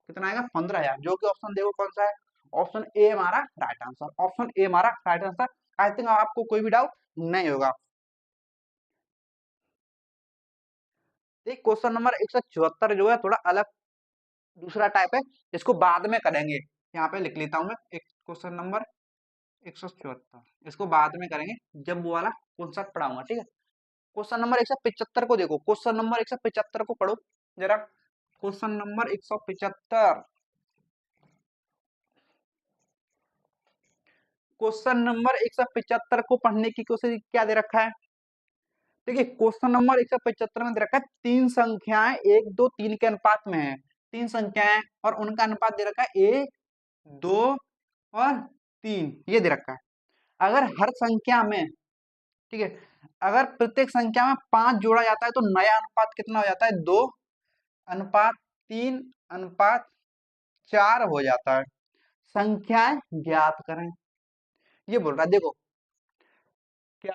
कितना आएगा? 15,000, जो कि ऑप्शन देखो कौन सा है? ऑप्शन ए हमारा राइट आंसर, ऑप्शन ए हमारा राइट आंसर। आई थिंक आपको कोई भी डाउट नहीं होगा। देखिए क्वेश्चन नंबर 174 जो है थोड़ा अलग, दूसरा टाइप है, इसको बाद में करेंगे। यहाँ पे लिख लेता हूँ मैं, एक क्वेश्चन नंबर 174 इसको बाद में करेंगे जब वो वाला कॉन्सेप्ट पढ़ाऊंगा, ठीक है। क्वेश्चन नंबर 175 को देखो, क्वेश्चन नंबर 175 को पढ़ो जरा। क्वेश्चन नंबर 175, क्वेश्चन नंबर 175 को पढ़ने की कोशिश, क्या दे रखा है? देखिए क्वेश्चन नंबर 175 में दे रखा है, तीन संख्याएं 1, 2, 3 के अनुपात में है। तीन संख्याएं और उनका अनुपात दे रखा है 1, 2 और 3, ये दे रखा है। अगर हर संख्या में, ठीक है, अगर प्रत्येक संख्या में 5 जोड़ा जाता है तो नया अनुपात कितना हो जाता है? 2:3:4 हो जाता है। संख्याएं ज्ञात करें, ये बोल रहा है। देखो क्या,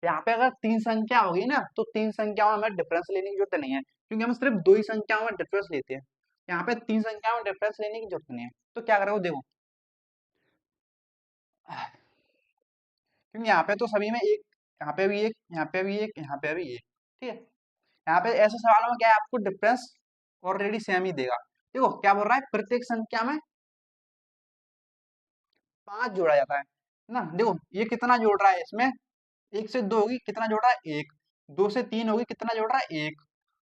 यहाँ पे अगर 3 संख्या होगी ना, तो 3 संख्याओं में हमें डिफरेंस लेने की जरूरत नहीं है, क्योंकि हम सिर्फ 2 ही संख्याओं में डिफरेंस लेते हैं। यहाँ पे 3 संख्याओं में डिफरेंस लेने की जरूरत नहीं है। तो क्या करोगे? देखो क्योंकि यहाँ पे तो सभी में एक, यहाँ पे भी एक, यहाँ पे भी एक, यहाँ पे भी एक, ठीक है। यहाँ पे ऐसे सवालों में क्या है, आपको डिफरेंस ऑलरेडी सेम ही देगा। देखो क्या बोल रहा है, प्रत्येक संख्या में 5 जोड़ा जाता है ना। देखो ये कितना जोड़ रहा है इसमें? 1 से 2 होगी, कितना जोड़ रहा है? 1। 2 से 3 होगी, कितना जोड़ रहा है? 1।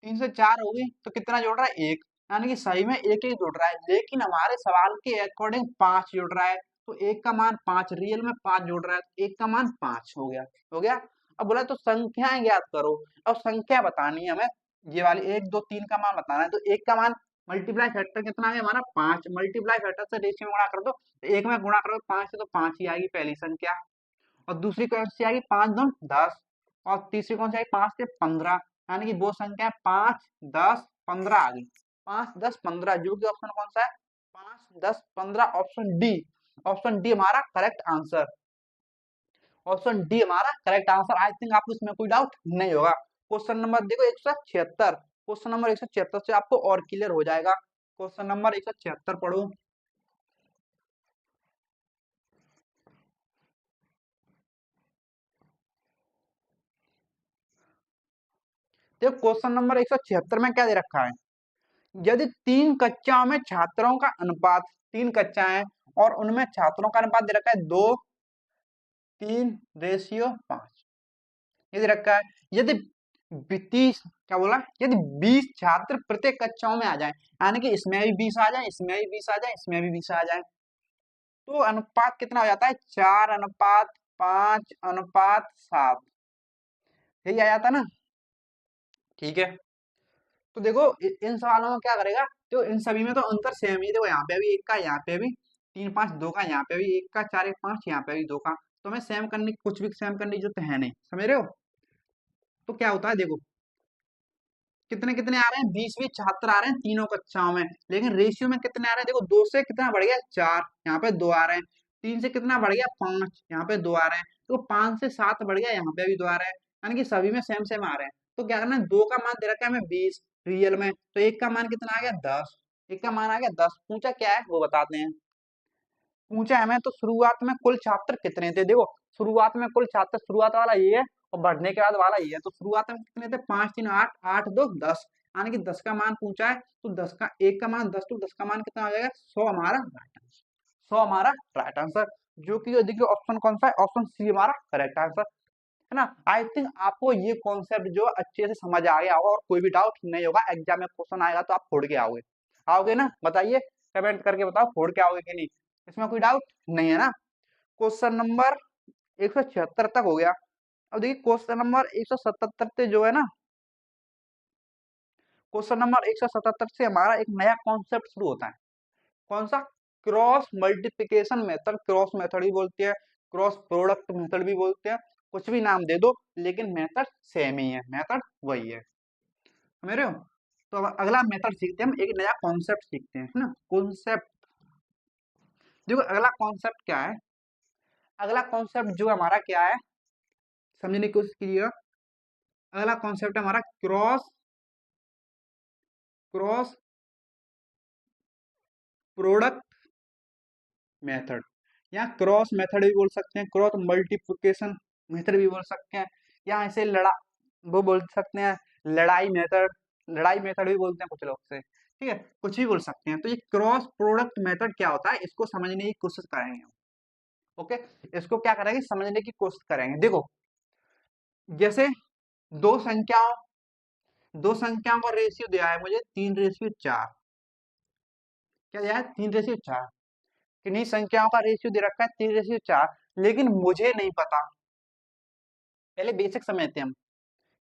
3 से 4 होगी तो कितना जोड़ रहा है? 1। यानी कि सही में एक एक जोड़ रहा है, लेकिन हमारे सवाल के अकॉर्डिंग 5 जोड़ रहा है। तो 1 का मान 5, रियल में 5 जोड़ रहा है, तो 1 का मान 5 हो गया। हो गया। अब बोला तो संख्याएं ज्ञात करो। अब संख्या बतानी है हमें, ये वाली 1, 2, 3 का मान बताना है। तो 1 का मान मल्टीप्लाई फैक्टर कितना है हमारा? 5। मल्टीप्लाई फैक्टर से रेशियो में गुणा कर दो, तो 1 में गुणा करोगे 5 से तो 5 ही आएगी पहली संख्या। और दूसरी कौन सी आएगी? 5 दूनी 10। और तीसरी कौन सी आएगी? 5 से 15। यानी कि वो संख्या 5, 10, 15 आ गई। 5, 10, 15, जो कि ऑप्शन कौन सा है? 5, 10, 15, ऑप्शन डी। ऑप्शन डी हमारा करेक्ट आंसर, ऑप्शन डी हमारा करेक्ट आंसर। आई थिंक आपको इसमें कोई डाउट नहीं होगा। क्वेश्चन नंबर देखो 176, क्वेश्चन नंबर 176 से आपको और क्लियर हो जाएगा। क्वेश्चन नंबर 176 पढ़ो। देखो क्वेश्चन नंबर 176 में क्या दे रखा है, यदि 3 कक्षाओं में छात्रों का अनुपात, 3 कक्षाएं और उनमें छात्रों का अनुपात दे रखा है 2, 3:5, ये दे रखा है। यदि 30, क्या बोला, यदि 20 छात्र प्रत्येक कक्षाओं में आ जाए, यानी कि इसमें भी 20 आ जाए, इसमें भी 20 आ जाए, इसमें भी 20 आ जाए, तो अनुपात कितना हो जाता है? 4:5:7, यही आ जाता ना? ठीक है। तो देखो इन सवालों में क्या करेगा, तो इन सभी में तो अंतर सेम ही है। देखो यहाँ पे भी 1 का, यहाँ पे भी 3, 5, 2 का, यहाँ पे भी 1 का, 4, 1, 5, यहाँ पे भी 2 का। तो हमें सेम करने, कुछ भी सेम करने की जरूरत है नहीं, समझ रहे हो? तो क्या होता है देखो, कितने कितने आ रहे हैं, 20 20 76 आ रहे हैं तीनों कक्षाओं में। लेकिन रेशियो में कितने आ रहे हैं, देखो 2 से कितना बढ़ गया 4, यहाँ पे 2 आ रहे हैं। 3 से कितना बढ़ गया 5, यहाँ पे 2 आ रहे हैं। तो 5 से 7 बढ़ गया, यहाँ पे भी 2 आ रहे हैं। यानी कि सभी में सेम सेम आ रहे हैं। तो क्या करना है, 2 का मान दे रखा है हमें 20 रियल में, तो 1 का मान कितना आ गया 10। 1 का मान आ गया 10। पूछा क्या है वो बताते हैं। पूछा है हमें तो शुरुआत में कुल छात्र कितने थे, देखो शुरुआत में कुल छात्र, शुरुआत वाला ये है और बढ़ने के बाद वाला ये है। तो शुरुआत में कितने थे, 5 3 8, 8 2 10, यानी कि 10 का मान पूछा है। तो 10 का 1 का मान 10, तो 10 का मान कितना हो जाएगा 100, हमारा राइट आंसर। 100 हमारा राइट आंसर, जो कि देखिए ऑप्शन कौन सा है, ऑप्शन सी हमारा करेक्ट आंसर है ना। आई थिंक आपको ये कॉन्सेप्ट जो अच्छे से समझ आ गया होगा और कोई भी डाउट नहीं होगा। एग्जाम में क्वेश्चन आएगा तो आप फोड़ के आओगे, आओगे ना, बताइए कमेंट करके बताओ फोड़ के आओगे कि नहीं, इसमें कोई डाउट नहीं है ना। क्वेश्चन नंबर 176 तक हो गया। अब देखिए क्वेश्चन नंबर 177 से जो है ना, क्वेश्चन नंबर 177 से हमारा एक नया कॉन्सेप्ट शुरू होता है। कौन सा, cross multiplication method, cross method भी बोलते हैं, क्रॉस प्रोडक्ट मेथड भी बोलते हैं, कुछ भी नाम दे दो लेकिन मेथड सेम ही है, मेथड वही है, समझ रहे हो। तो अब अगला मेथड सीखते हैं हम, एक नया कॉन्सेप्ट सीखते हैं, है ना। कॉन्सेप्ट, देखो अगला कॉन्सेप्ट क्या है, अगला कॉन्सेप्ट जो हमारा क्या है, समझने की कोशिश कीजिएगा। अगला कॉन्सेप्ट है हमारा क्रॉस क्रॉस प्रोडक्ट मेथड, या क्रॉस मेथड भी बोल सकते हैं, क्रॉस मल्टीप्लिकेशन मेथड भी बोल सकते हैं, या ऐसे लड़ा वो बोल सकते हैं, लड़ाई मेथड, लड़ाई मेथड भी बोलते हैं कुछ लोग से, ठीक है, कुछ भी बोल सकते हैं। तो ये क्रॉस प्रोडक्ट मेथड क्या होता है, इसको समझने की कोशिश करेंगे हम। ओके, इसको क्या करेंगे, समझने की कोशिश करेंगे। देखो जैसे दो संख्याओं दो संख्याओं का रेशियो दिया है मुझे 3:4, क्या दिया है 3:4, किन्हीं संख्याओं का रेशियो दे रखा है 3:4, लेकिन मुझे नहीं पता, पहले बेसिक समझते हैं हम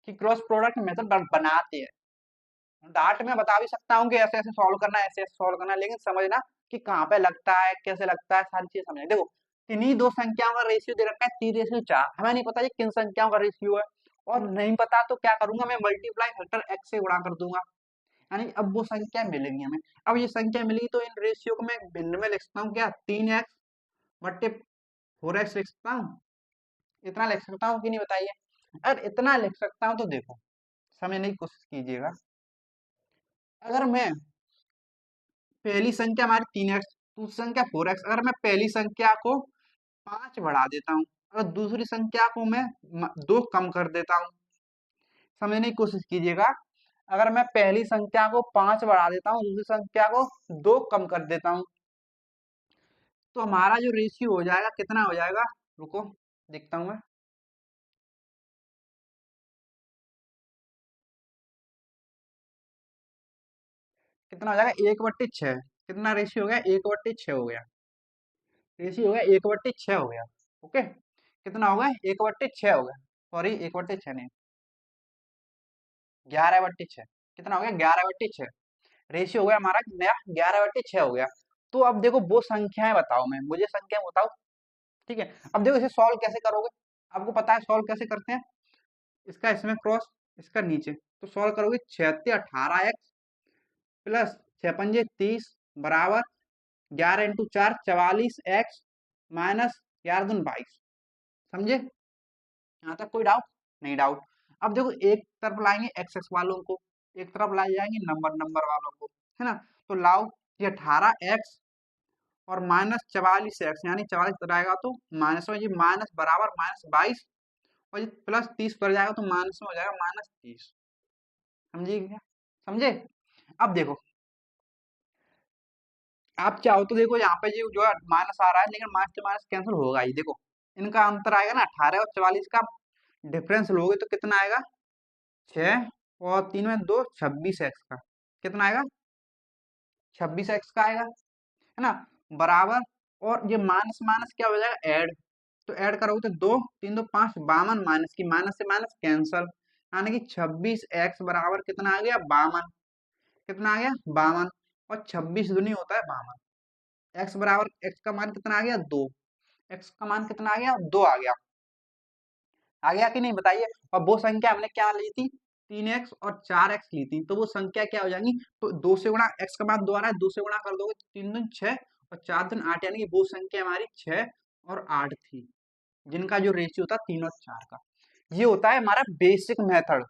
कि क्रॉस प्रोडक्ट मेथड बनाते हैं। डार्ट में बता भी सकता हूँ कि ऐसे ऐसे सॉल्व करना है, ऐसे ऐसे सॉल्व करना है, लेकिन समझना कि कहाँ पे लगता है, कैसे लगता है, सारी चीज समझना। देखो किन्हीं दो संख्याओं का रेशियो दे रखा है 3:4, हमें नहीं पता ये किन संख्याओं का रेशियो है, और नहीं पता तो क्या करूंगा, मैं मल्टीप्लाई फैक्टर एक्स से गुणा कर दूंगा, यानी अब वो संख्या मिलेगी हमें। अब ये संख्या मिली तो इन रेशियो को मैं भिन्न में लिख सकता हूँ, क्या 3x बट्टे 4x लिख सकता हूँ, इतना लिख सकता हूँ कि नहीं बताइए। अगर इतना लिख सकता हूँ तो देखो समझने की कोशिश कीजिएगा। अगर मैं पहली संख्या हमारी 3x, दूसरी संख्या 4x, अगर मैं पहली संख्या को 5 बढ़ा देता हूँ, अगर दूसरी संख्या को मैं 2 कम कर देता हूँ, समझने की कोशिश कीजिएगा। अगर मैं पहली संख्या को 5 बढ़ा देता हूँ, दूसरी संख्या को 2 कम कर देता हूँ, तो हमारा जो रेशियो हो जाएगा कितना हो जाएगा, रुको देखता हूँ मैं, कितना हो जाएगा 1/6, कितना रेशियो हो गया 1/6 हो गया, रेशियो हो गया 1/6 हो गया। ओके, कितना हो गया 1/6 हो गया, सॉरी 1/6 नहीं, 11/6, कितना हो गया 11/6, रेशियो हो गया हमारा नया 11/6 हो गया। तो अब देखो वो संख्याएं बताओ, मैं मुझे संख्या बताओ, ठीक है। अब देखो इसे सॉल्व कैसे करोगे, आपको पता है सॉल्व कैसे करते हैं, इसका इसमें क्रॉस, इसका नीचे, तो सॉल्व करोगे 6×18x प्लस 6×5 30 बराबर 11 × 4 44x माइनस 11×2 22, समझे, यहाँ तक कोई डाउट नहीं, डाउट। अब देखो एक तरफ लाएंगे एक्स एक्स वालों को, एक तरफ ला जाएंगे नंबर नंबर वालों को, है ना। तो लाओ ये 18x और माइनस 44x, यानी 44 पर आएगा तो माइनस में, ये माइनस बराबर -22, और ये प्लस 30 पर जाएगा तो माइनस में हो जाएगा -30, समझिए क्या, समझे। अब देखो आप चाहो तो देखो यहाँ पे जो है माइनस आ रहा है, लेकिन माइनस से माइनस कैंसिल होगा ही, देखो इनका अंतर आएगा ना, 18 और 44 का डिफरेंस लोगे तो कितना आएगा 6, और 3 में 2 26x का, कितना आएगा 26x का आएगा, है ना, बराबर। और ये माइनस माइनस क्या हो जाएगा ऐड, तो ऐड करोगे तो 2 3 2 5 52, माइनस की माइनस से माइनस कैंसल, यानी कि 26x बराबर कितना आ गया 52, कितना आ गया 52, और 26 दूनी होता है 52, x बराबर x का मान कितना आ गया 2, x का मान कितना आ गया 2 आ गया, आ गया कि नहीं बताइए। और वो संख्या हमने क्या ली थी 3x और 4x ली थी, तो वो संख्या क्या हो जाएंगी, तो 2 से गुणा, x का मान 2 आ रहा है, 2 से गुणा कर दोगे, 3 दूनी 6 और 4 दूनी 8, यानी कि वो संख्या हमारी 6 और 8 थी, जिनका जो रेशियो था 3 और 4 का। ये होता है हमारा बेसिक मेथड।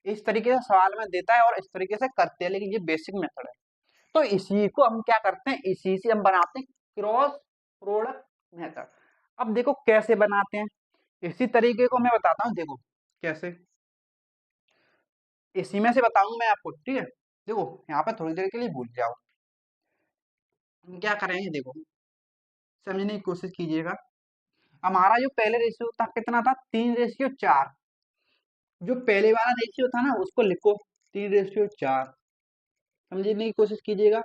इस तरीके से सवाल में देता है और इस तरीके से करते हैं, लेकिन ये बेसिक मेथड है। तो इसी को हम क्या करते हैं, इसी से हम बनाते हैं क्रॉस प्रोडक्ट मेथड। अब देखो कैसे बनाते हैं, इसी तरीके को मैं बताता हूँ, देखो कैसे, इसी में से बताऊंगा मैं आपको, ठीक है। देखो यहाँ पे थोड़ी देर के लिए भूल जाओ, हम क्या करेंगे, देखो समझने की कोशिश कीजिएगा। हमारा जो पहले रेशियो था कितना था, 3:4। जो पहले वाला रेशियो था ना उसको लिखो 3:4, समझने की कोशिश कीजिएगा।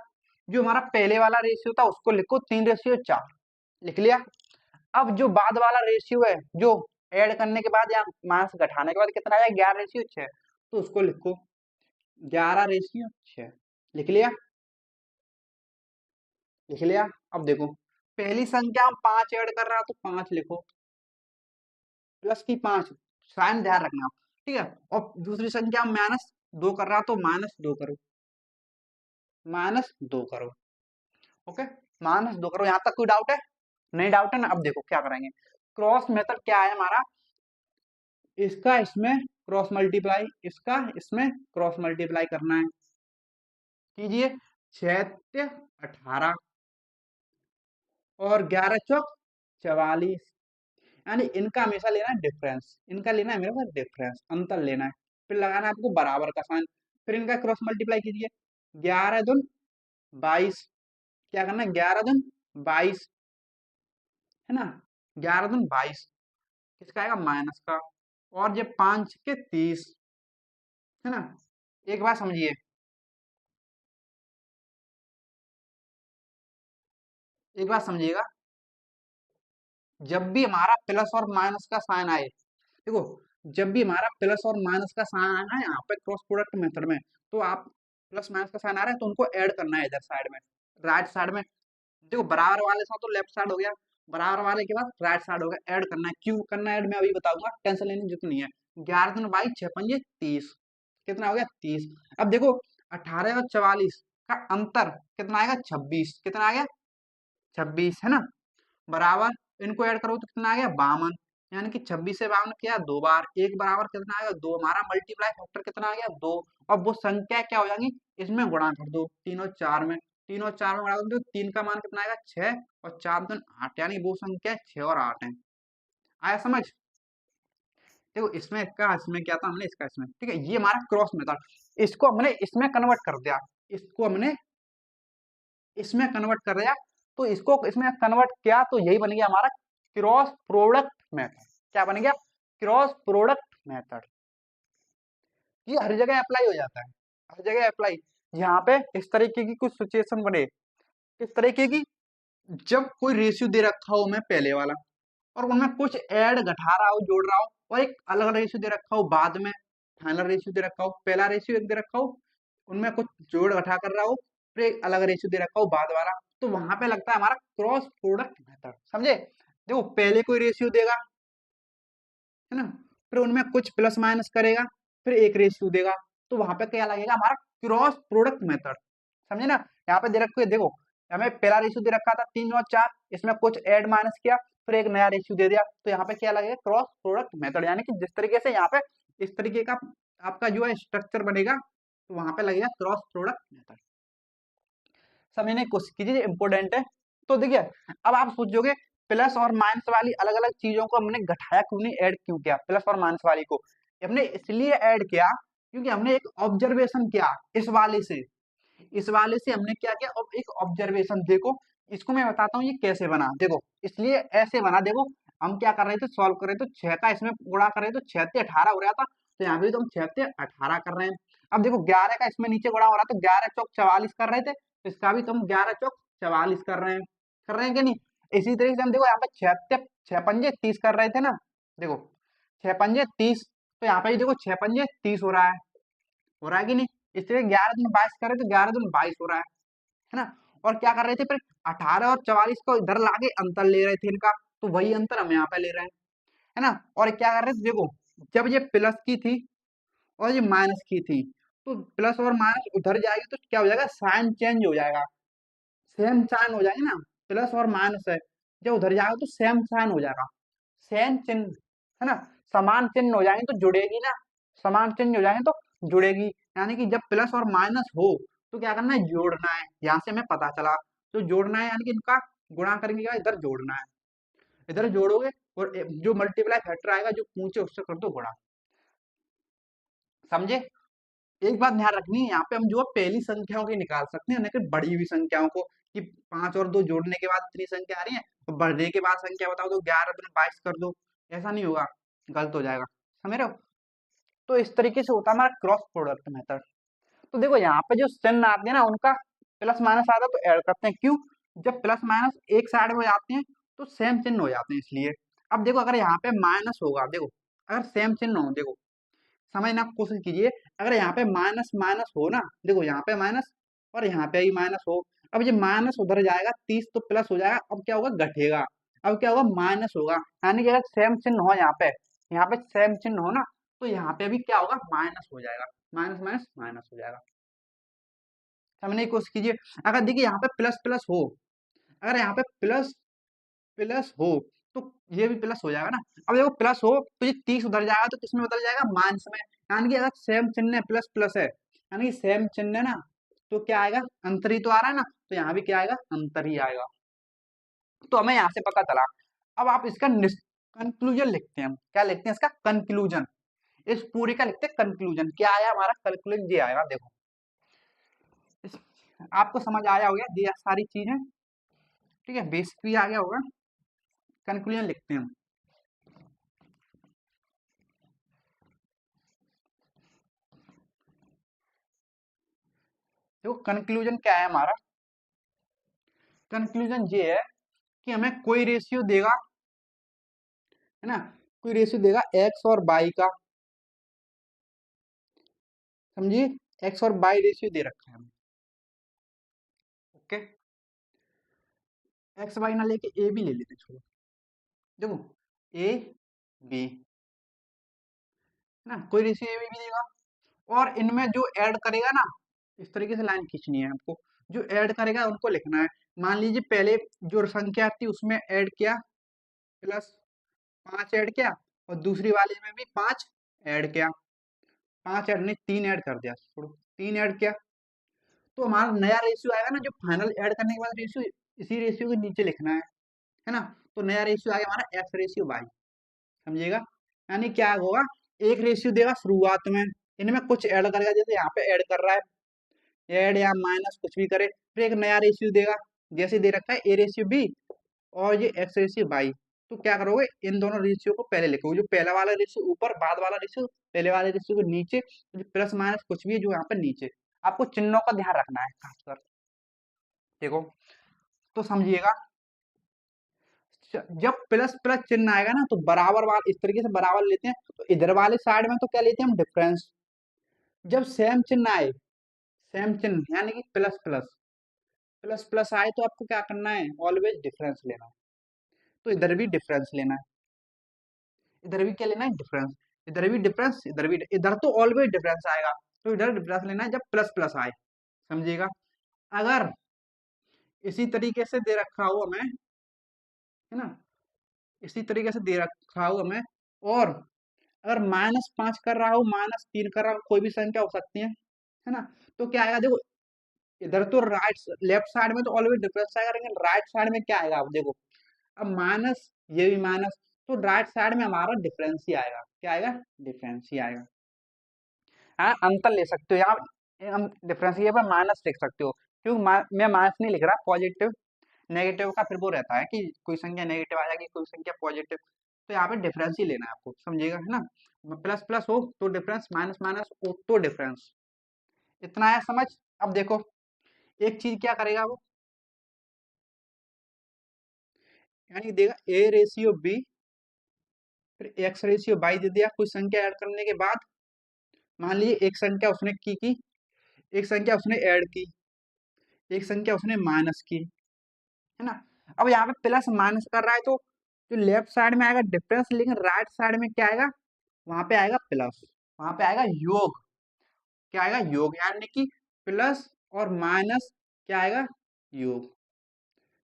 जो हमारा पहले वाला रेशियो था उसको लिखो 3:4, लिख लिया। अब जो बाद वाला रेशियो है, जो ऐड करने के बाद या माइनस घटाने के बाद कितना आया, 11:6, तो उसको लिखो 11:6, लिख लिया, लिख लिया। अब देखो पहली संख्या हम 5 ऐड कर रहा है तो 5 लिखो, प्लस की 5, साइन ध्यान रखना, ठीक है। और दूसरी संख्या हम -2 कर रहा तो -2 करो, -2 करो, ओके, -2 करो। यहां तक कोई डाउट है, नहीं डाउट है ना। अब देखो क्या करेंगे, क्रॉस मेथड क्या है हमारा, इसका इसमें क्रॉस मल्टीप्लाई, इसका इसमें क्रॉस मल्टीप्लाई करना है, कीजिए। 6×18 और 11×4 = 44, यानी इनका हमेशा लेना है डिफरेंस, इनका लेना है मेरे पास डिफरेंस, अंतर लेना है, फिर लगाना है आपको बराबर का साइन, फिर इनका क्रॉस मल्टीप्लाई कीजिए। 11×2 = 22, क्या करना है, 11×2 = 22, है ना, 11×2 = 22, किसका आएगा, माइनस का। और ये 5×30, है ना। एक बात समझिए, एक बात समझिएगा, जब भी हमारा प्लस और माइनस का साइन आए, देखो जब भी हमारा प्लस और माइनस का साइन आना है यहाँ पे क्रॉस प्रोडक्ट मेथड में, तो आप प्लस माइनस का साइन आ रहा है तो उनको ऐड करना है इधर साइड में, राइट साइड में। देखो बराबर वाले साथ तो लेफ्ट साइड हो गया, बराबर वाले के बाद राइट साइड हो गया, ऐड करना है। क्यों करना है ऐड, मैं अभी बताऊंगा, टेंशन लेने की जरूरत नहीं है। 11×2 = 6×5 = 30, कितना हो गया, 30। अब देखो 18 और 44 का अंतर कितना आएगा, 26, कितना आ गया, 26, है ना, बराबर इनको ऐड करो तो कितना आ गया, 52, यानी कि 26 से 52 किया 2 बार, एक बराबर कितना आएगा, 2, हमारा मल्टीप्लाई फैक्टर कितना आ गया, 2। और वो संख्या क्या हो जाएंगी, इसमें गुणा कर दो 3 और 4 में, 3 और 4 में गुणा कर दो, 3 का मान कितना आएगा, 6 और 4 दूनी 8, यानी वो संख्या 6 और 8 है। आया समझ, देखो इसमें इसका इसमें क्या था, हमने इसका इसमें, ठीक है, ये हमारा क्रॉस मेथड। इसको हमने इसमें कन्वर्ट कर दिया, इसको हमने इसमें कन्वर्ट कर दिया, तो इसको इसमें कन्वर्ट किया तो यही बन गया हमारा क्रॉस प्रोडक्ट मेथड। क्या बन गया, क्रॉस प्रोडक्ट मेथड। ये हर जगह अप्लाई हो जाता है, हर जगह अप्लाई। यहाँ पे इस तरीके की कुछ सिचुएशन बने, इस तरीके की, जब कोई रेशियो दे रखा हो मैं पहले वाला, और उनमें कुछ ऐड घटा रहा हो, जोड़ रहा हो, और एक अलग रेशियो दे रखा हो बाद में, फाइनल रेशियो दे रखा हो, पहला रेशियो एक दे रखा हो, उनमें कुछ जोड़ घटा कर रहा हो, फिर एक अलग रेशियो दे रखा हो बाद वाला, तो वहां पे लगता है हमारा क्रॉस प्रोडक्ट मेथड, समझे। देखो पहले कोई रेशियो देगा, है ना, फिर उनमें कुछ प्लस माइनस करेगा, फिर एक रेशियो देगा, तो वहां पे क्या लगेगा, हमारा क्रॉस प्रोडक्ट मेथड, समझे ना। यहाँ पे दे रखे देखो, हमें पहला रेशियो दे रखा था 3 और 4, इसमें कुछ ऐड माइनस किया, फिर एक नया रेशियो दे दिया, तो यहाँ पे क्या लगेगा, क्रॉस प्रोडक्ट मेथड, यानी कि जिस तरीके से यहाँ पे इस तरीके का आपका जो है स्ट्रक्चर बनेगा, तो वहां पे लगेगा क्रॉस प्रोडक्ट मेथड। समझने की कोशिश कीजिए, इंपोर्टेंट है। तो देखिए अब आप सोचोगे प्लस और माइनस वाली अलग अलग चीजों को हमने घटाया क्यों नहीं, ऐड क्यों किया, प्लस और माइनस वाली को हमने इसलिए ऐड किया क्योंकि हमने एक ऑब्जर्वेशन किया, इस वाले से हमने क्या किया, अब एक ऑब्जर्वेशन, देखो इसको मैं बताता हूँ ये कैसे बना, देखो इसलिए ऐसे बना, देखो हम क्या कर रहे थे, सॉल्व कर रहे थे, 6 का इसमें गुणा कर रहे थे, 6×18 हो रहा था, तो यहाँ पे तो हम 6×18 कर रहे हैं। अब देखो 11 का इसमें नीचे गुणा हो रहा है, तो 11×4 = 44 कर रहे थे, तो इसका भी तुम 11×4 = 44 कर रहे हैं कि नहीं। इसी तरीके से हम देखो यहाँ पे 6×5 = 30 कर रहे थे ना, देखो 6×5 = 30, तो यहाँ पे देखो 6×5 = 30 हो रहा है कि नहीं। इसलिए 11×2 = 22 कर रहे थे, 11×2 = 22 हो रहा है ना। और क्या कर रहे थे, फिर 18 और 44 को इधर लाके अंतर ले रहे थे इनका, तो वही अंतर हम यहाँ पे ले रहे हैं, है ना। और क्या कर रहे थे, देखो जब ये प्लस की थी और ये माइनस की थी, तो प्लस और माइनस उधर जाएगी तो क्या हो जाएगा, साइन चेंज हो जाएगा, सेम साइन हो जाएगी ना, प्लस और माइनस है, जब उधर जाएगा तो सेम साइन हो जाएगा, सेम चिन्ह है ना, समान चिन्ह हो जाएंगे तो जुड़ेगी ना, समान चिन्ह हो जाएंगे तो जुड़ेगी, यानी कि जब प्लस और माइनस हो तो क्या करना है, जोड़ना है, यहाँ से हमें पता चला, तो जोड़ना है यानी कि इनका गुणा करेंगे, क्या इधर जोड़ना है, इधर जोड़ोगे और जो मल्टीप्लाई फैक्टर आएगा जो पूछे उससे कर दो गुणा, समझे। एक बात ध्यान रखनी है, यहाँ पे हम जो है पहली संख्याओं की निकाल सकते हैं, लेकिन बड़ी हुई संख्याओं को, कि 5 और 2 जोड़ने के बाद इतनी संख्या आ रही है, तो बढ़ने के बाद संख्या बताओ तो 11 दूनी 22 कर दो, ऐसा नहीं होगा, गलत हो जाएगा, समझ रहे हो। तो इस तरीके से होता है हमारा क्रॉस प्रोडक्ट मेथड। तो देखो यहाँ पे जो चिन्ह आते हैं ना, उनका प्लस माइनस आता है तो ऐड करते हैं, क्यों, जब प्लस माइनस एक साइड में हो जाते हैं तो सेम चिन्ह हो जाते हैं, इसलिए। अब देखो अगर यहाँ पे माइनस होगा, देखो अगर सेम चिन्ह हो, देखो समझना की कोशिश कीजिए, अगर यहाँ पे माइनस माइनस हो ना, देखो यहाँ पे माइनस और यहाँ पे भी माइनस हो, अब ये माइनस उधर जाएगा 30 तो प्लस हो जाएगा, अब क्या होगा, घटेगा, अब क्या होगा, माइनस होगा, यानी कि अगर सेम चिन्ह हो यहाँ पे सेम चिन्ह हो ना, तो यहाँ पे भी क्या होगा, माइनस हो जाएगा, माइनस माइनस माइनस हो जाएगा, समझने की कोशिश कीजिए। अगर देखिए यहाँ पे प्लस प्लस हो, अगर यहाँ पे प्लस प्लस हो तो ये भी प्लस हो जाएगा ना, अब देखो प्लस हो तो ये 30 उधर जाएगा तो किसमें बदल जाएगा, माइनस में, यानी कि अगर सेम चिन्ह है, प्लस प्लस है, यानी कि सेम चिन्ह है ना, तो क्या आएगा, अंतर ही तो आ रहा है ना, तो यहाँ भी क्या आएगा, अंतर ही आएगा, तो हमें यहाँ से पता चला। अब आप इसका कंक्लूजन लिखते हैं, हम क्या लिखते हैं, इसका कंक्लूजन, इस पूरी का लिखते हैं कंक्लूजन, क्या आया हमारा कंक्लूजन, ये आएगा, देखो इस, आपको समझ आया होगा ये सारी चीजें, ठीक है, बेसिक भी आ गया होगा, कंक्लूजन लिखते हैं हम। देखो कंक्लूजन क्या है हमारा, कंक्लूजन ये है कि हमें कोई रेशियो देगा, है ना, कोई रेशियो देगा एक्स और वाई का, समझिए, एक्स और वाई रेशियो दे रखा है हमें, ओके, एक्स वाई ना लेके ए भी ले लेते हैं, छोड़ो, देखो ए बी, है ना, कोई रेशियो ए बी भी देगा, और इनमें जो ऐड करेगा ना, इस तरीके से लाइन खींचनी है आपको, जो ऐड करेगा उनको लिखना है, मान लीजिए पहले जो संख्या थी उसमें ऐड किया, प्लस 5 ऐड किया, और दूसरी वाले में भी 5 ऐड किया, 5 ऐड नहीं 3 ऐड कर दिया, छोड़ो 3 ऐड किया, तो हमारा नया रेशियो आएगा ना, जो फाइनल ऐड करने के बाद रेशियो, इसी रेशियो के नीचे लिखना है ना, तो नया रेशियो आएगा हमारा एक्स रेशियो वाई, समझिएगा, यानी क्या होगा, एक रेशियो देगा शुरुआत में, इनमें कुछ ऐड करेगा, जैसे यहाँ पे ऐड कर रहा है, ऐड या माइनस कुछ भी करे, फिर एक नया रेशियो देगा, जैसे दे रखा है ए रेशियो बी और ये एक्स रेशियो वाई, तो क्या करोगे, इन दोनों रेशियो को पहले लिखोगे, जो पहला वाला रेशियो ऊपर, बाद वाला रेशियो पहले वाले रेशियो के नीचे, जो प्लस माइनस कुछ भी है जो यहाँ पर नीचे, आपको चिन्हों का ध्यान रखना है खासकर, देखो, तो समझिएगा, जब प्लस प्लस चिन्ह आएगा ना, तो बराबर वाले इस तरीके से बराबर लेते हैं, तो इधर वाले साइड में तो क्या लेते हैं हम, डिफरेंस, जब सेम चिन्ह आए, सेम चिन्ह यानी कि प्लस प्लस, प्लस प्लस आए तो आपको क्या करना है, ऑलवेज डिफरेंस लेना है, तो इधर भी डिफरेंस लेना है, इधर भी क्या लेना है, डिफरेंस, इधर भी डिफरेंस, इधर भी, इधर तो ऑलवेज डिफरेंस आएगा, तो इधर डिफरेंस लेना है जब प्लस प्लस आए, समझिएगा। अगर इसी तरीके से दे रखा हो हमें, है ना, इसी तरीके से दे रखा हो हमें, और अगर -5 कर रहा हो, -3 कर रहा हो, कोई भी संख्या हो सकती है ना, तो क्या आएगा, देखो इधर तो राइट लेफ्ट साइड में तो ऑलवेज डिफरेंस आएगा, लेकिन राइट साइड में क्या आएगा, अब देखो, अब माइनस, ये भी माइनस, तो राइट साइड में हमारा डिफरेंस ही आएगा, क्या आएगा, डिफरेंस ही आएगा, हाँ अंतर ले सकते हो, यहाँ हम डिफरेंस यहाँ पर माइनस लिख सकते हो, क्योंकि मैं माइनस नहीं लिख रहा, पॉजिटिव नेगेटिव का फिर वो रहता है कि कोई संख्या नेगेटिव आ जाएगी, कोई संख्या पॉजिटिव, तो यहाँ पे डिफरेंस ही लेना है आपको, समझिएगा, है ना, प्लस प्लस हो तो डिफरेंस, माइनस माइनस हो तो डिफरेंस, इतना है समझ। अब देखो एक चीज क्या करेगा वो, यानी देगा ए रेशियो बी, फिर एक्स रेशियो बाई दे दिया, कुछ संख्या ऐड करने के बाद, मान लीजिए एक संख्या उसने की, एक संख्या उसने ऐड की, एक संख्या उसने माइनस की, है ना, अब यहाँ पे प्लस माइनस कर रहा है तो जो लेफ्ट साइड में आएगा डिफरेंस, लेकिन राइट साइड में क्या आएगा, वहां पे आएगा प्लस, वहां पे आएगा योग। क्या आएगा? योग, यानी कि प्लस और माइनस क्या आएगा? योग।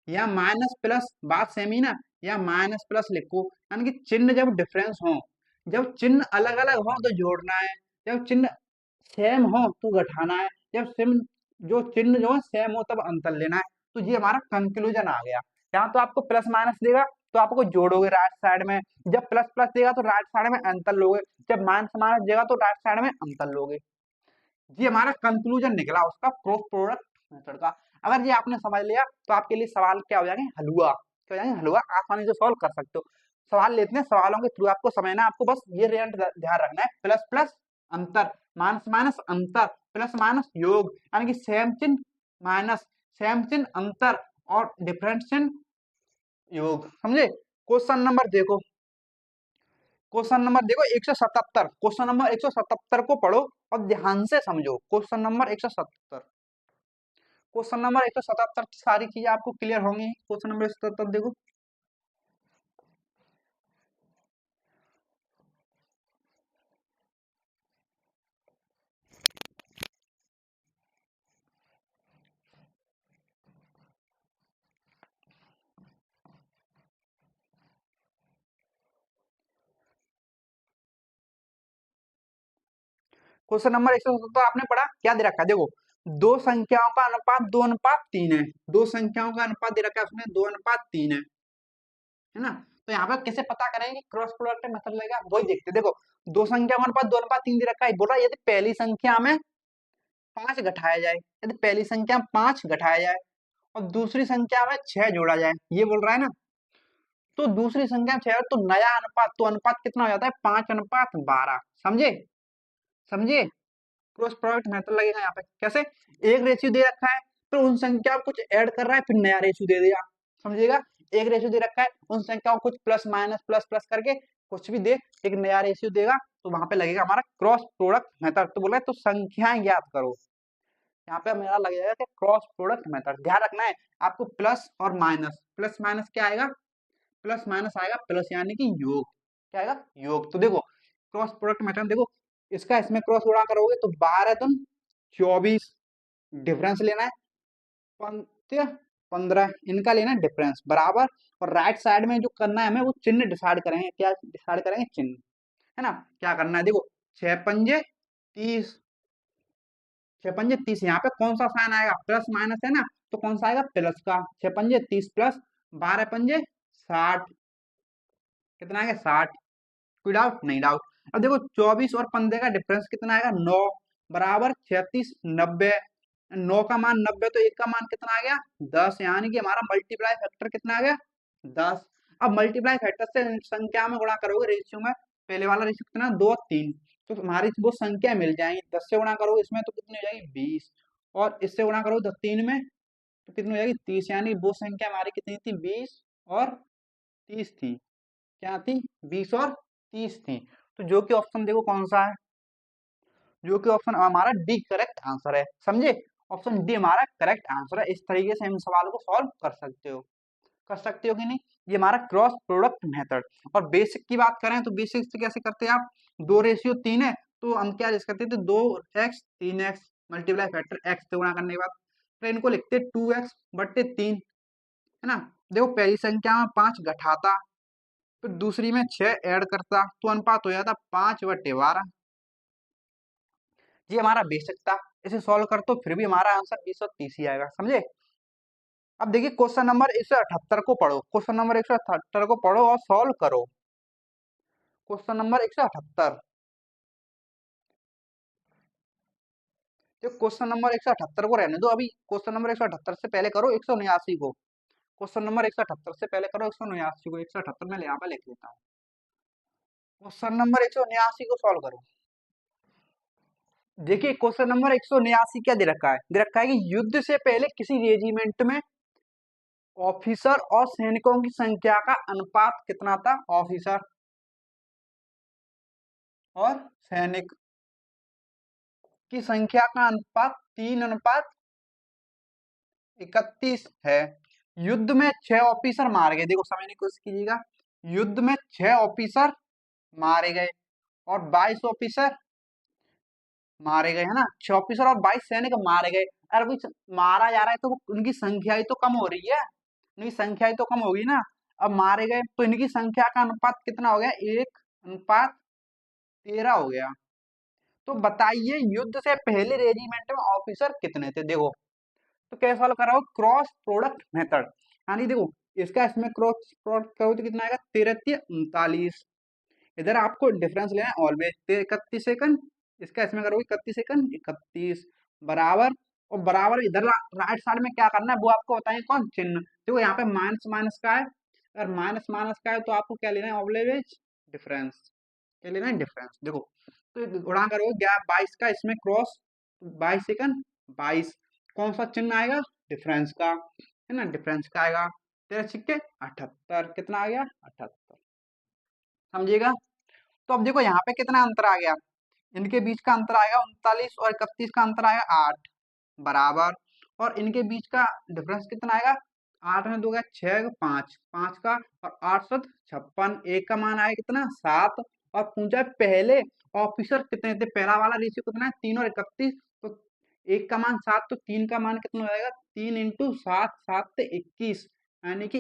या माइनस प्लस, बात सेम ही ना, या माइनस प्लस लिखो, यानी कि चिन्ह जब डिफरेंस हो, जब चिन्ह अलग अलग हो तो जोड़ना है, जब चिन्ह सेम हो तो घटाना है, जब सेम जो चिन्ह जो है सेम हो तब अंतर लेना है। तो ये हमारा कंक्लूजन आ गया। यहाँ तो आपको प्लस माइनस देगा तो आपको जोड़ोगे राइट साइड में, जब प्लस प्लस देगा तो राइट साइड में अंतर लोगे, जब माइनस माइनस देगा तो राइट साइड में अंतर लोगे। ये हमारा कंक्लूजन निकला उसका क्रॉस प्रोडक्ट मेथड का। अगर ये आपने समझ लिया तो आपके लिए सवाल क्या हो जाएंगे? हलवा। क्या हो जाएंगे? हलवा। आसानी से सॉल्व कर सकते हो। सवाल लेते हैं, सवालों के थ्रू आपको समझना है, आपको बस ये रेंट ध्यान रखना है, प्लस प्लस अंतर, माइनस माइनस अंतर, प्लस माइनस योग, यानी कि सेम चिन्ह माइनस, सेम चिन्ह अंतर, और डिफरेंट चिन्ह योग। समझे? क्वेश्चन नंबर देखो, क्वेश्चन नंबर देखो 177। क्वेश्चन नंबर 177 को पढ़ो और ध्यान से समझो। क्वेश्चन नंबर 177, क्वेश्चन नंबर 177 सारी चीजें आपको क्लियर होंगी। क्वेश्चन नंबर 177 देखो, क्वेश्चन नंबर 177 आपने पढ़ा, क्या दे रखा है? देखो, दो संख्याओं का अनुपात 2:3 है। दो संख्याओं का अनुपात दे रखा है उसमें 2:3 है ना। तो यहाँ पर कैसे पता करेंगे? क्रॉस प्रोडक्ट मेथड लगेगा, वही देखते हैं। देखो, दो संख्या का अनुपात 2:3 दे रखा है, बोल रहा है यदि पहली संख्या में 5 घटाया जाए, यदि पहली संख्या में 5 घटाया जाए और दूसरी संख्या में 6 जोड़ा जाए, ये बोल रहा है ना। तो दूसरी संख्या में 6 तो नया अनुपात, तो अनुपात कितना हो जाता है? 5:12। समझे? समझे? क्रॉस प्रोडक्ट मेथड लगेगा यहाँ पे। कैसे? एक रेशियो दे रखा है, फिर उन संख्या को कुछ ऐड कर रहा है, फिर नया रेशियो दे दिया। समझिएगा? एक रेशियो दे रखा है, उन संख्याओं को कुछ प्लस प्लस करके कुछ भी दे, एक नया रेशियो देगा, तो वहां पे लगेगा हमारा क्रॉस प्रोडक्ट मेथड। तो बोला है तो संख्याएं ज्ञात करो, यहाँ पे मेरा लग जाएगा कि क्रॉस प्रोडक्ट मेथड। ध्यान रखना है आपको, प्लस और माइनस, प्लस माइनस क्या आएगा? प्लस माइनस आएगा प्लस, यानी कि योग। क्या आएगा? योग। तो देखो क्रॉस प्रोडक्ट मेथड, देखो इसका इसमें क्रॉस गुणा करोगे तो 12 तुम 24, डिफरेंस लेना है, पंक्ति 15, इनका लेना है डिफरेंस बराबर। और राइट साइड में जो करना है हमें वो चिन्ह डिसाइड करेंगे। क्या डिसाइड करेंगे? चिन्ह, है ना। क्या करना है? देखो 6×5 = 30, 6×5 = 30, यहाँ पे कौन सा साइन आएगा? प्लस माइनस है ना, तो कौन सा आएगा? प्लस का। 6×5 = 30 प्लस 12×5 = 60, कितना आएगा? 60। कोई डाउट? नहीं डाउट। अब देखो 24 और 15 का डिफरेंस कितना आएगा? 9 बराबर 36, 90। 9 का मान 90 तो 1 का मान कितना आ गया? 10, यानी कि हमारा मल्टीप्लाई फैक्टर कितना आ गया? 10। अब मल्टीप्लाई फैक्टर से संख्या में गुणा करोगे रेशियो में, पहले वाला रेशियो कितना? 2 3, तो तुम्हारी वो संख्या मिल जाएंगी। 10 से गुणा करोगे इसमें तो कितनी हो जाएगी? 20, और इससे गुणा करोगे तो 3 में तो कितनी हो जाएगी? 30, यानी वो संख्या हमारी कितनी थी? 20 और 30 थी। क्या थी? 20 और 30 थी। तो जो कि ऑप्शन देखो कौन सा है? जो कि ऑप्शन हमारा डी करेक्ट आंसर है। समझे? ऑप्शन डी हमारा करेक्ट आंसर है। इस तरीके से हम सवाल को सॉल्व कर सकते हो, कर सकते हो कि नहीं। ये हमारा क्रॉस प्रोडक्ट मेथड। और बेसिक की बात करें तो बेसिक से कैसे करते हैं आप? 2:3 है तो हम क्या यूज करते थे? 2x 3x multiply factor x से गुणा करने के बाद फिर इनको लिखते 2x/3, है ना। देखो पहली संख्या में 5 घटाता, फिर दूसरी में 6 ऐड करता, तो अनुपात हो जाता 5/12। ये हमारा बेसिक था। इसे सॉल्व कर तो फिर भी हमारा आंसर 20 और 30 ही आएगा। समझे? अब देखिए क्वेश्चन नंबर 178 को पढ़ो, क्वेश्चन नंबर 178 को पढ़ो और सॉल्व करो। क्वेश्चन नंबर 178, तो क्वेश्चन नंबर 178 को रहने दो अभी। क्वेश्चन नंबर 178 से पहले करो 179 को। क्वेश्चन नंबर 178 से पहले करो 179 को। 178 में यहाँ पे लिख लेता हूँ। क्वेश्चन नंबर 179 को सॉल्व करो। देखिए क्वेश्चन नंबर 179 क्या दे रखा है? दे रखा है कि युद्ध से पहले किसी रेजिमेंट में ऑफिसर और सैनिकों की संख्या का अनुपात कितना था? ऑफिसर और सैनिक की संख्या का अनुपात 3:31 है। युद्ध में 6 ऑफिसर मारे गए। देखो समझने की कोशिश कीजिएगा, युद्ध में 6 ऑफिसर मारे गए और 22 ऑफिसर मारे गए, है ना, 6 ऑफिसर और 22 सैनिक मारे गए। अगर कोई मारा जा रहा है तो उनकी संख्या ही तो कम हो रही है, उनकी संख्या ही तो कम होगी ना। अब मारे गए तो इनकी संख्या का अनुपात कितना हो गया, 1:13 हो गया। तो बताइए युद्ध से पहले रेजिमेंट में ऑफिसर कितने थे। देखो तो कैसे सॉल्व कराओ, क्रॉस प्रोडक्ट मेथड, यानी देखो इसका इसमें क्रॉस प्रोडक्ट करो तो कितना आएगा, 13 39। इधर आपको डिफरेंस लेना है ऑलवेज, 31 सेकंड, इसका इसमें करोगे 31 सेकंड, 31 बराबर। और बराबर इधर राइट साइड में क्या करना है वो आपको बताएंगे, कौन, चिन्ह। देखो यहाँ पे माइनस माइनस का है, अगर माइनस माइनस का है तो आपको क्या लेना है, ऑलवेज डिफरेंस, क्या लेना है, डिफरेंस। देखो तो ये गुणा करोगे 22 का, इसमें क्रॉस 22 सेकंड 22, कौन सा चिन्ह आएगा, डिफरेंस का, है ना, डिफरेंस का आएगा। 13 छिक्के 78, कितना आ गया, 78, समझिएगा। तो अब देखो यहाँ पे कितना अंतर आ गया, इनके बीच का अंतर आएगा 39 और 31 का अंतर आएगा 8 बराबर। और इनके बीच का डिफरेंस कितना आएगा, 8 में 2 गया 6, 5 5 का, और 8 7 56, एक का मान आएगा कितना, 7। और पूछा है पहले ऑफिसर कितने थे, पहला वाला रेशियो कितना है, 3 और 31, तो एक का मान 7, तो 3 का मान कितना हो जाएगा, 3 इंटू 7, 7 से 21, यानी कि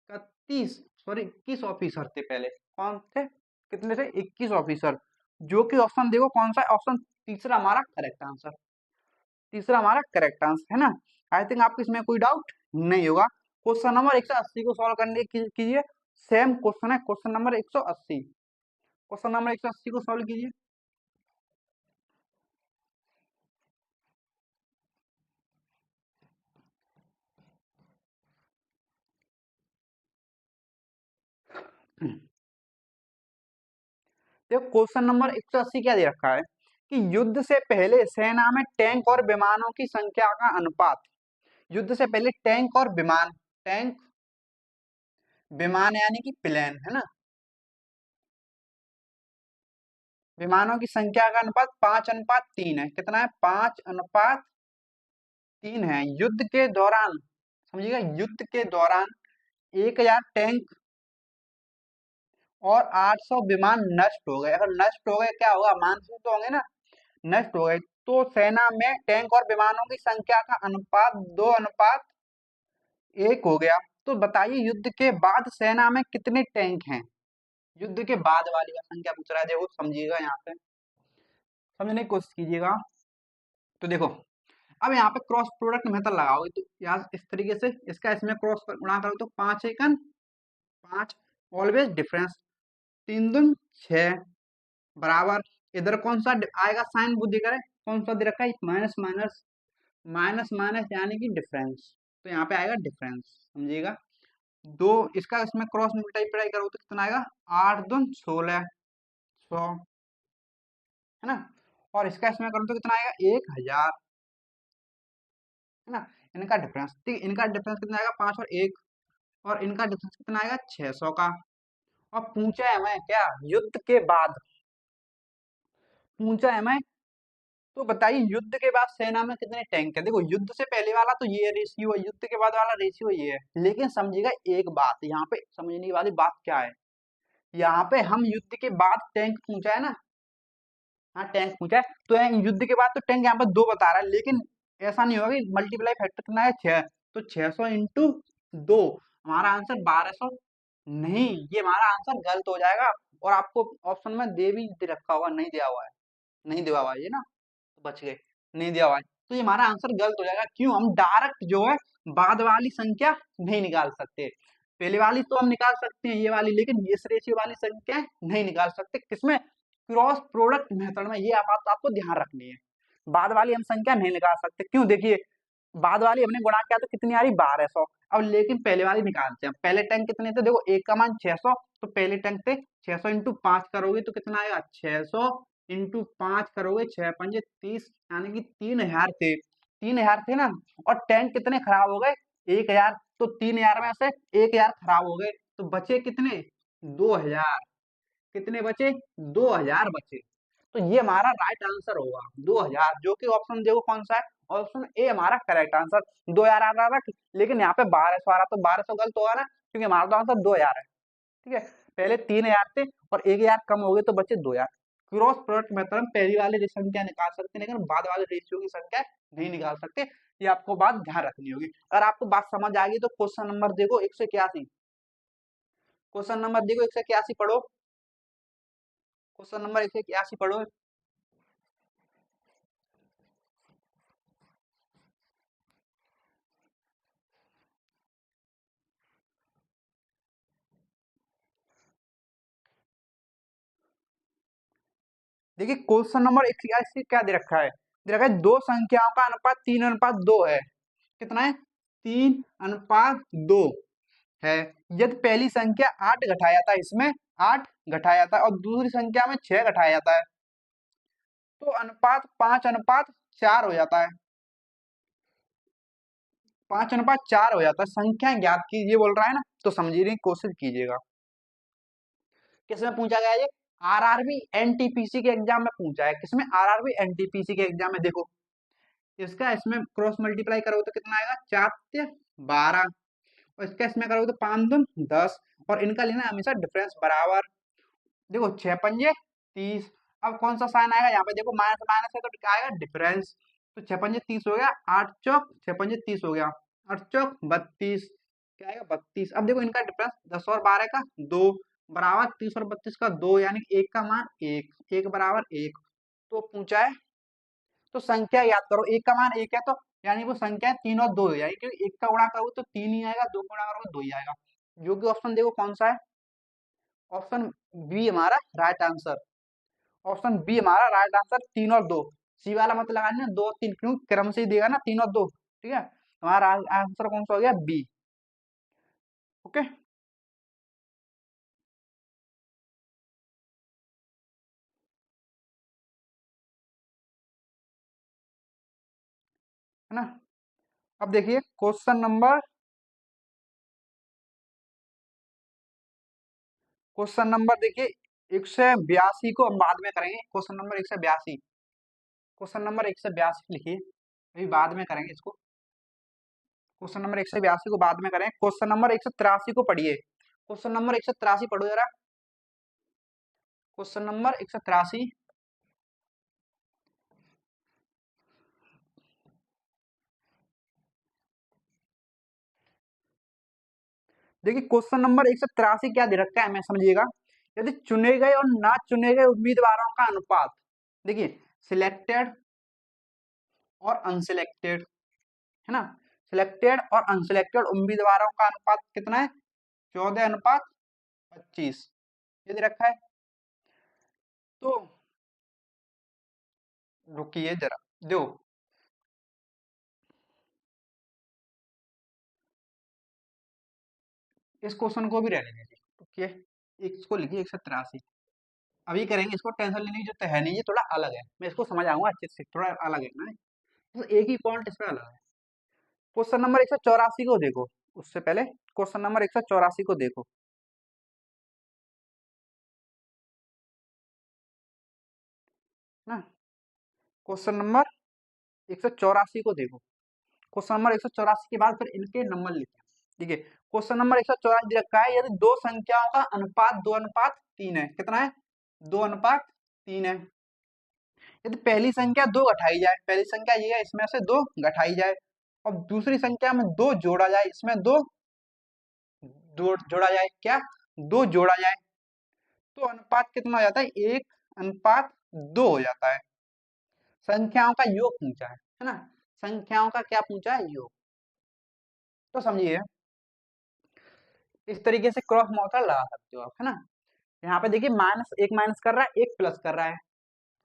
31, सॉरी 21 ऑफिसर थे पहले, कौन थे, कितने थे, 21 ऑफिसर। जो कि ऑप्शन देखो कौन सा है, ऑप्शन तीसरा हमारा करेक्ट आंसर, तीसरा हमारा करेक्ट आंसर, है ना। आई थिंक आपको इसमें कोई डाउट नहीं होगा। क्वेश्चन नंबर 180 को सॉल्व करने कीजिए, सेम क्वेश्चन है, क्वेश्चन नंबर 180, क्वेश्चन नंबर 180 को सॉल्व कीजिए। देखो क्वेश्चन नंबर 180 क्या दे रखा है कि युद्ध से पहले सेना में टैंक और विमानों की संख्या का अनुपात, युद्ध से पहले टैंक और विमान, टैंक विमान यानी कि प्लेन, है ना, विमानों की संख्या का अनुपात 5:3 है, कितना है, 5:3 है। युद्ध के दौरान, समझिएगा, युद्ध के दौरान 1000 टैंक और 800 विमान नष्ट हो गए। अगर नष्ट हो गए क्या होगा, मानसून तो होंगे ना, नष्ट हो गए तो सेना में टैंक और विमानों की संख्या का अनुपात 2:1 हो गया। तो बताइए युद्ध के बाद सेना में कितने टैंक हैं, युद्ध के बाद वाली का संख्या पूछ रहा है। देखो समझिएगा, यहाँ पे समझने की कोशिश कीजिएगा। तो देखो अब यहाँ पे क्रॉस प्रोडक्ट मेथड लगाओगे तो यहाँ इस तरीके से इसका इसमें क्रॉस गुणा करो तो 5 एकन 5, ऑलवेज डिफरेंस, 3 दूनी 6 बराबर। इधर कौन सा आएगा साइन, वो दिख रहा है, कौन सा दे रखा है, माइनस माइनस, माइनस माइनस यानी कि डिफरेंस, तो यहाँ पे आएगा डिफरेंस, समझिएगा। दो इसका इसमें क्रॉस मल्टीप्लाई करो तो कितना आएगा, 8 दूनी 16, 100, है ना। और इसका इसमें करो तो कितना आएगा, 1000, है ना। इनका डिफरेंस, ठीक, इनका डिफरेंस कितना आएगा, 5 और 1, और इनका डिफरेंस कितना आएगा, 600 का। और पूछा है हमें क्या, युद्ध के बाद पूछा है हमें, तो बताइए युद्ध के बाद सेना में कितने टैंक है। देखो युद्ध से पहले वाला तो ये रेशियो है, युद्ध के बाद वाला रेशियो ये है, लेकिन समझिएगा एक बात, यहाँ पे समझने वाली बात क्या है, यहाँ पे हम युद्ध के बाद टैंक पूछा है ना, हाँ टैंक पूछा है, तो युद्ध के बाद तो टैंक यहाँ पे 2 बता रहा है, लेकिन ऐसा नहीं होगा कि मल्टीप्लाई फैक्टर कितना है, 6, तो 600 इंटू 2, हमारा आंसर 1200, नहीं, ये हमारा आंसर गलत हो जाएगा। और आपको ऑप्शन में दे भी दे रखा होगा, नहीं दिया हुआ है, नहीं दिया हुआ है ये ना, तो बच गए, नहीं दिया हुआ है, तो ये हमारा आंसर गलत हो जाएगा। क्यों, हम डायरेक्ट जो है बाद वाली संख्या नहीं निकाल सकते, पहले वाली तो हम निकाल सकते हैं ये वाली, लेकिन इस रेशियो वाली संख्या नहीं निकाल सकते, किसमें, क्रॉस प्रोडक्ट मेथड में, ये बात आपको ध्यान रखनी है। बाद वाली हम संख्या नहीं निकाल सकते, क्यों, देखिए बाद वाली हमने गुणा किया तो कितनी आ रही, 1200। अब लेकिन पहले वाली निकालते हैं, पहले टैंक कितने थे, देखो एक का मान 600, तो पहले टैंक थे 600 इंटू 5 करोगे तो कितना आएगा, 600 इंटू 5 करोगे, 6 पंजे 30, यानी कि 3000 थे, 3000 थे ना। और टैंक कितने खराब हो गए, 1000, तो 3000 में से 1000 खराब हो गए, तो बचे कितने, 2000, कितने बचे, 2000 बचे। तो ये हमारा राइट आंसर होगा 2000, जो कि ऑप्शन देखो कौन सा है, ऑप्शन ए हमारा करेक्ट आंसर। 2000 आ रहा था, लेकिन यहाँ पे 1200 आ रहा, तो 1200 गलत होगा ना, क्योंकि हमारा तो आंसर 2000 है, ठीक है। पहले 3000 थे और 1000 कम हो गए तो बचे 2000, क्रॉस प्रोडक्ट मेथड में पहली वाली संख्या निकाल सकते हैं, लेकिन बाद वाले रेशियो की संख्या नहीं निकाल सकते। ये आपको बात ध्यान रखनी होगी। अगर आपको बात समझ आ गई तो क्वेश्चन नंबर देखो 181। क्वेश्चन नंबर देखो 181 पढ़ो। क्वेश्चन नंबर 181 पढ़ो। देखिए क्वेश्चन नंबर 181 क्या दे रखा है? दे रखा है दो संख्याओं का अनुपात 3:2 है। कितना है? 3:2 है। यदि पहली संख्या 8 घटाया जाता है, इसमें 8 घटाया जाता है और दूसरी संख्या में 6 घटाया जाता है, तो अनुपात 5:4 हो जाता है। 5:4 हो जाता है। संख्या ज्ञात कीजिए बोल रहा है ना, तो समझने की कोशिश कीजिएगा। किसमें पूछा गया है? ये आरआरबी एनटीपीसी के एग्जाम में पूछा है। किसमें? आरआरबी एनटीपीसी के एग्जाम में। देखो इसका इसमें क्रॉस मल्टीप्लाई करोगे तो कितना आएगा? 4×12 और इसका इसमें करोगे तो 5×2 10 और इनका लेना हमेशा डिफरेंस बराबर। देखो 6×5 30। अब कौन सा साइन आएगा यहाँ पे? देखो माइनस माइनस है तो क्या आएगा? डिफरेंस। तो 6×5 30 हो गया, 8×4 6×5 30 हो गया, 8×4 32। क्या आएगा? 32। अब देखो इनका डिफरेंस 10 और 12 का 2 बराबर 30 और 32 का 2, यानी कि 1 का मान 1, 1 बराबर 1। तो पूछा है तो संख्या याद करो। 1 का मान 1 है तो यानी वो संख्या 3 और 2 हो जाएगी, क्योंकि 1 का गुणा करोगे तो 3 ही आएगा, 2 गुणा करोगे 2 ही आएगा। योग्य ऑप्शन देखो कौन सा है? ऑप्शन बी हमारा राइट आंसर। ऑप्शन बी हमारा राइट आंसर। 3 और 2। सी वाला मत लगाना, 2 और 3, क्यों क्रम से ही देगा ना 3 और 2। ठीक है, हमारा आंसर कौन सा हो गया? बी। ओके, है ना? अब देखिए क्वेश्चन नंबर देखिए 182 को हम बाद में करेंगे। Question number 182। क्वेश्चन नंबर 182 लिखिए, अभी बाद में करेंगे इसको। क्वेश्चन नंबर 182 को बाद में करें। क्वेश्चन नंबर 183 को पढ़िए। क्वेश्चन नंबर 183 पढ़ो जरा। Question number 183। देखिए क्वेश्चन नंबर 183 क्या दे रखा है हमें समझिएगा। यदि चुने गए और ना चुने गए उम्मीदवारों का अनुपात, देखिए सिलेक्टेड और अनसिलेक्टेड, है ना? सिलेक्टेड और अनसिलेक्टेड उम्मीदवारों का अनुपात कितना है? 14:25 ये दे रखा है। तो रुकिए जरा, दो इस क्वेश्चन को भी रहने दीजिए। रुकिए, इसको लिखिए 183। अभी करेंगे इसको, टेंशन लेने की जरूरत है नहीं, ये थोड़ा अलग है, मैं इसको समझ आऊंगा अच्छे से। थोड़ा अलग है ना, तो एक ही पॉइंट इसमें अलग है। क्वेश्चन नंबर 184 को देखो। उससे पहले क्वेश्चन नंबर 184 को देखो ना। क्वेश्चन नंबर 184 को देखो। क्वेश्चन नंबर 184 के बाद फिर इनके नंबर लिखे। ठीक है, क्वेश्चन नंबर 184 रखा है, यदि दो संख्याओं का अनुपात 2:3 है। कितना है? 2:3 है। यदि पहली संख्या 2 घटाई जाए, पहली संख्या ये है, इसमें से 2 घटाई जाए और दूसरी संख्या में 2 जोड़ा जाए, इसमें 2 जोड़ा जाए, क्या? 2 जोड़ा जाए, तो अनुपात कितना हो जाता है? 1:2 हो जाता है। संख्याओं का योग पूछा है ना? संख्याओं का क्या पूछा है? योग। तो समझिए इस तरीके से क्रॉस मॉडल लगा सकते हो आप, है ना? यहाँ पे देखिए माइनस एक माइनस कर रहा है, एक प्लस कर रहा है,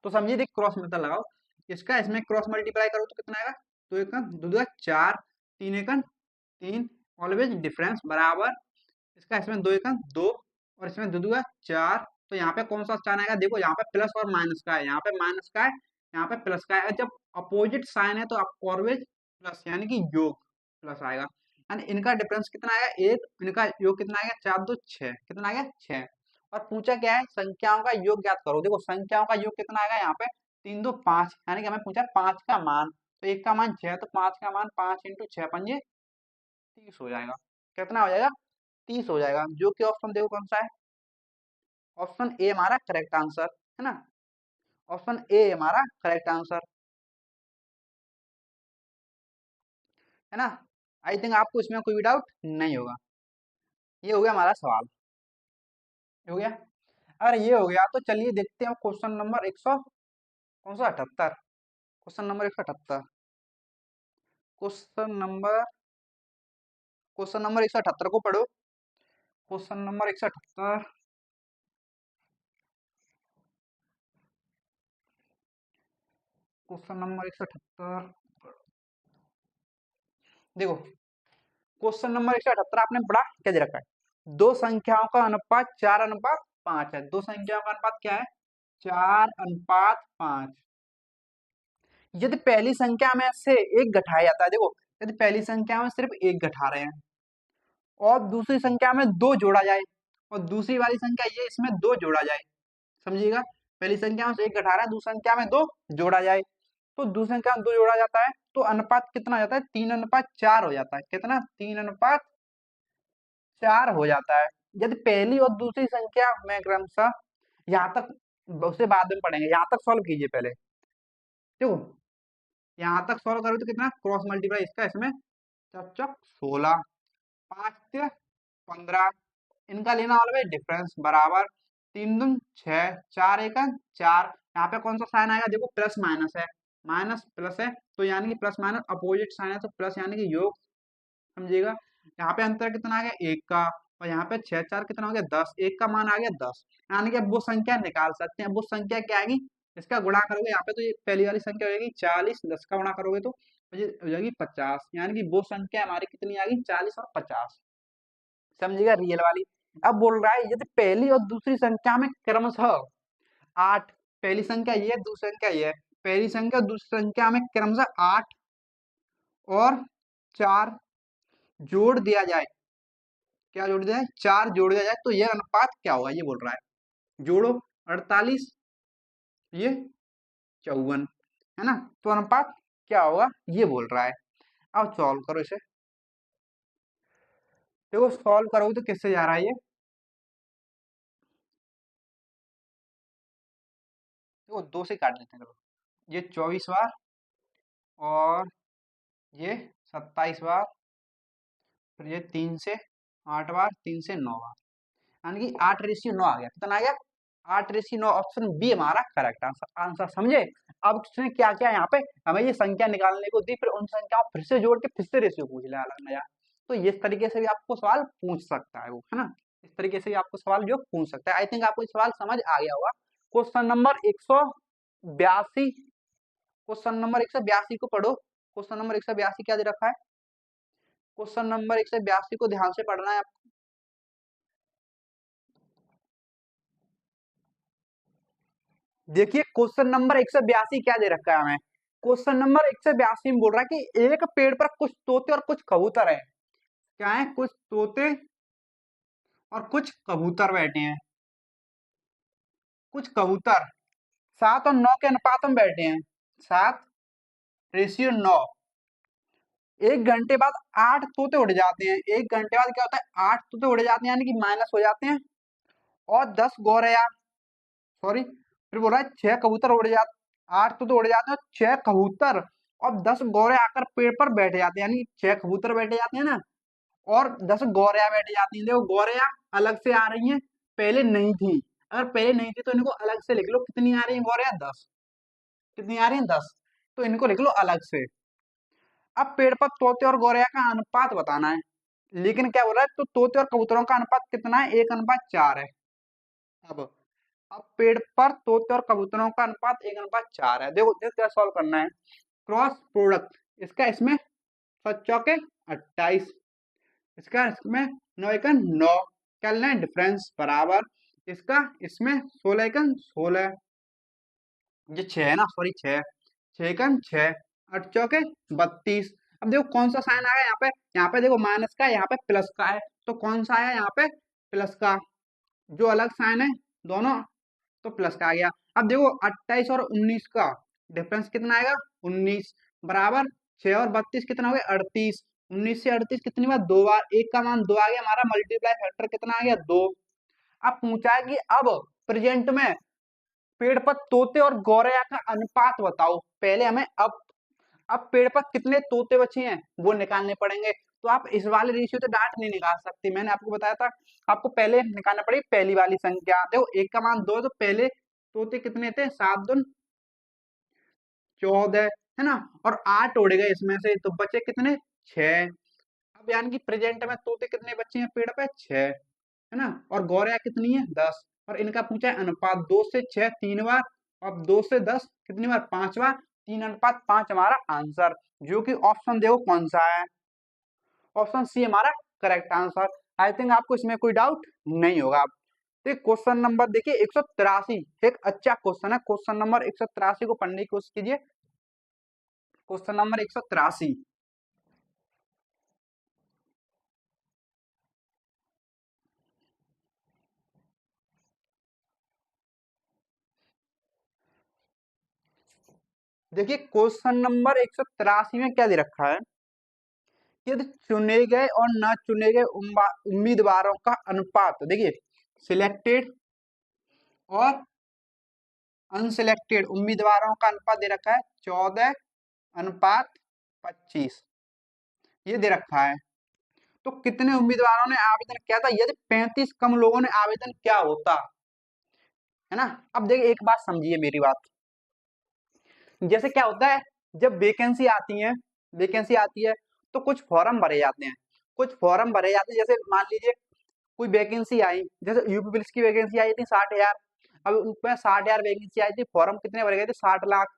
तो समझिए देखिए क्रॉस मेथड लगाओ। इसका इसमें क्रॉस मल्टीप्लाई करो तो कितना आएगा? 2 एकम 2 दूना 4, 3 एकम 3, ऑलवेज डिफरेंस बराबर। इसका इसमें 2 एकम 2 और इसमें 2 दूना 4। तो यहाँ पे कौन सा साइन आएगा? देखो यहाँ पे प्लस और माइनस का है, यहाँ पे माइनस का है, यहाँ पे प्लस का है। जब अपोजिट साइन है तो आपको ऑलवेज प्लस, यानी कि योग प्लस आएगा। यानी इनका डिफरेंस कितना आएगा? 1। इनका योग कितना आएगा? 4 2 6। कितना आएगा? 6। और पूछा क्या है? संख्याओं का योग ज्ञात करो। देखो संख्याओं का योग कितना आएगा यहाँ पे? 3 2 5, यानी कि हमें पूछा 5 का मान। तो 1 का मान 6, तो 5 का मान 5 × 6 × 5 30 हो जाएगा। कितना हो जाएगा? 30 हो जाएगा। जो कि ऑप्शन देखो कौन सा है? ऑप्शन ए हमारा करेक्ट आंसर, है ना? ऑप्शन ए हमारा करेक्ट आंसर है ना। आई थिंक आपको इसमें कोई भी डाउट नहीं होगा। ये हो गया हमारा सवाल। ये हो गया। अगर ये हो गया तो चलिए देखते हैं क्वेश्चन नंबर 100 कौन सा 78। Question number 178। Question number question number 178 को पढ़ो। Question number 178। क्वेश्चन नंबर 178 देखो। क्वेश्चन नंबर 178 आपने पढ़ा क्या दे रखा है, दो संख्याओं का अनुपात 4:5 है। दो संख्याओं का अनुपात क्या है, 4:5। यदि पहली संख्या में से एक घटाया जाता है, देखो यदि पहली संख्या में सिर्फ एक घटा रहे हैं और दूसरी संख्या में दो जोड़ा जाए, और दूसरी वाली संख्या ये इसमें दो जोड़ा जाए, समझिएगा। पहली संख्या में से एक घटा रहा है, दूसरी संख्या में दो जोड़ा जाए, तो दूसरी संख्या में दो जोड़ा जाता है तो अनुपात कितना हो जाता है, 3:4 हो जाता है। कितना, 3:4 हो जाता है। यदि पहली और दूसरी संख्या में क्रमशः, यहाँ तक उसे बाद में पढ़ेंगे, यहाँ तक सॉल्व कीजिए पहले। देखो यहाँ तक सॉल्व करो तो कितना, क्रॉस मल्टीप्लाई इसका इसमें, चक चक 16, 5 15, इनका लेना वाला है डिफरेंस बराबर, 3 दूनी 6, 4 एकम 4। यहाँ पे कौन सा साइन आएगा, देखो प्लस माइनस है, माइनस प्लस है तो यानी कि प्लस माइनस अपोजिट साइन है, तो प्लस यानी कि योग, समझिएगा। यहाँ पे अंतर कितना आ गया, एक का, और यहाँ पे 6 4 कितना हो गया 10, एक का मान आ गया 10। यानी कि अब वो संख्या निकाल सकते हैं। वो संख्या क्या आएगी, इसका गुणा करोगे यहाँ पे तो ये पहली वाली संख्या हो जाएगी 40, 10 का गुणा करोगे तो ये हो जाएगी 50। यानी कि वो संख्या हमारी कितनी आ गई, 40 और 50, समझिएगा, रियल वाली। अब बोल रहा है यदि पहली और दूसरी संख्या में क्रमशः 8, पहली संख्या ये है, दूसरी संख्या ये है, पहली संख्या और दूसरी संख्या में क्रमशः 8 और 4 जोड़ दिया जाए, क्या जोड़ दिया जाए, 4 जोड़ दिया जाए तो यह अनुपात क्या होगा, ये बोल रहा है। जोड़ो 48, ये 54, है ना, तो अनुपात क्या होगा ये बोल रहा है। अब सॉल्व करो इसे। देखो सॉल्व करोगे तो किससे जा रहा है ये, देखो 2 से काट देते हैं, चलो ये 24 बार और ये 27 बार, फिर ये 3 से 8 बार, 3 से 9 बार, यानी कि 8:9 आ गया। कितना आ गया, 8:9। ऑप्शन बी हमारा करेक्ट आंसर आंसर, समझे। अब उसने क्या किया, यहाँ पे हमें ये संख्या निकालने को दी, फिर उन संख्याओं फिर से जोड़ के फिर से रेशियो पूछ लिया अलग नया। तो इस तरीके से भी आपको सवाल पूछ सकता है वो, है ना। इस तरीके से भी आपको सवाल जो पूछ सकता है। आई थिंक आपको सवाल समझ आ गया होगा। क्वेश्चन नंबर 182, क्वेश्चन नंबर 182 को पढ़ो। क्वेश्चन नंबर 182 क्या दे रखा है, क्वेश्चन नंबर 182 को ध्यान से पढ़ना है। देखिए क्वेश्चन नंबर 182 क्या दे रखा है हमें। क्वेश्चन नंबर 182 में बोल रहा है कि एक पेड़ पर कुछ तोते और कुछ कबूतर है। क्या है, कुछ तोते और कुछ कबूतर बैठे हैं। कुछ कबूतर 7 और 9 के अनुपात में बैठे हैं, 7:9। 1 घंटे बाद 8 तोते उड़ जाते हैं। 1 घंटे बाद क्या होता है, 8 तोते उड़ जाते हैं, यानी कि माइनस हो जाते हैं। और 10 गौरैया, सॉरी, फिर बोल रहा है 6 कबूतर उड़ जाते, 8 तो उड़ जाते हैं, 6 कबूतर और 10 गौरे आकर पेड़ पर बैठ जाते हैं, यानी 6 कबूतर बैठे जाते हैं ना, और 10 गौरैया बैठ जाती हैं। देखो गौरैया अलग से आ रही हैं, पहले नहीं थी। अगर पहले नहीं थी तो इनको अलग से लिख लो, कितनी आ रही है गौरैया, 10। कितनी आ रही है, 10, तो इनको लिख लो अलग से। अब पेड़ पर तोते और गौरैया का अनुपात बताना है, लेकिन क्या बोल रहा है, तो तोते और कबूतरों का अनुपात कितना है, 1:4 है। अब अब पेड़ पर तोते और कबूतरों का अनुपात 1:4 है। देखो इसे क्या सॉल्व करना है, क्रॉस प्रोडक्ट इसका इसमें, 7 चौके 28, इसका इसमें 9 एकन 9, क्या लेना है डिफरेंस बराबर, इसका इसमें 16 एकन 16, ये 6 है ना, सॉरी 6, 6 एकन 6, 8 चौके 32। अब देखो कौन सा साइन आया यहाँ पे, यहाँ पे देखो माइनस का, यहाँ पे प्लस का है, तो कौन सा आया यहाँ पे, प्लस का। जो अलग साइन है दोनों, तो प्लस का आ गया। अब देखो 28 और 19 का डिफरेंस कितना आएगा, 19 बराबर 6 और 32 कितना हो गया, 38। 19 से 38 कितनी बार, 2 बार, एक का मान 2 आ गया, हमारा मल्टीप्लाई फैक्टर कितना आ गया, 2। अब पूछा है कि अब प्रेजेंट में पेड़ पर तोते और गौरैया का अनुपात बताओ। पहले हमें अब पेड़ पर कितने तोते बचे हैं वो निकालने पड़ेंगे। तो आप इस वाले रेशियो से डायरेक्ट नहीं निकाल सकते, मैंने आपको बताया था आपको पहले निकालना पड़ेगी पहली वाली संख्या। देखो एक का मान 2, तो पहले तोते कितने थे, 7 दून 14 है ना, और 8 उड़ गए इसमें से, तो बचे कितने, 6। अब यानी कि प्रेजेंट में तोते कितने बच्चे हैं पेड़ पे, 6 है ना, और गौरैया कितनी है, 10। और इनका पूछा है अनुपात 2 से 6 3 बार, अब 2 से 10 कितनी बार, 5 बार, 3:5 हमारा आंसर, जो कि ऑप्शन देखो कौन सा है, ऑप्शन सी हमारा करेक्ट आंसर। आई थिंक आपको इसमें कोई डाउट नहीं होगा। तो क्वेश्चन नंबर देखिए 183, एक अच्छा क्वेश्चन है, क्वेश्चन नंबर 183 को पढ़ने की कोशिश कीजिए। क्वेश्चन नंबर 183, देखिए क्वेश्चन नंबर 183 में क्या दे रखा है, यदि चुने गए और न चुने गए उम्मीदवारों का अनुपात, देखिए सिलेक्टेड और अनसिलेक्टेड उम्मीदवारों का अनुपात दे रखा है 14:25, ये दे रखा है। तो कितने उम्मीदवारों ने आवेदन किया था, यदि 35 कम लोगों ने आवेदन किया होता, है ना। अब देखिए एक बात समझिए मेरी बात, जैसे क्या होता है जब वैकेंसी आती है तो कुछ फॉर्म भरे जाते हैं, जैसे मान लीजिए कोई वैकेंसी आई, जैसे यूपी पुलिस की वैकेंसी आई थी 60,000, अब उसमें 60,000 वैकेंसी आई थी, फॉर्म कितने भरे गए थे, 60 लाख।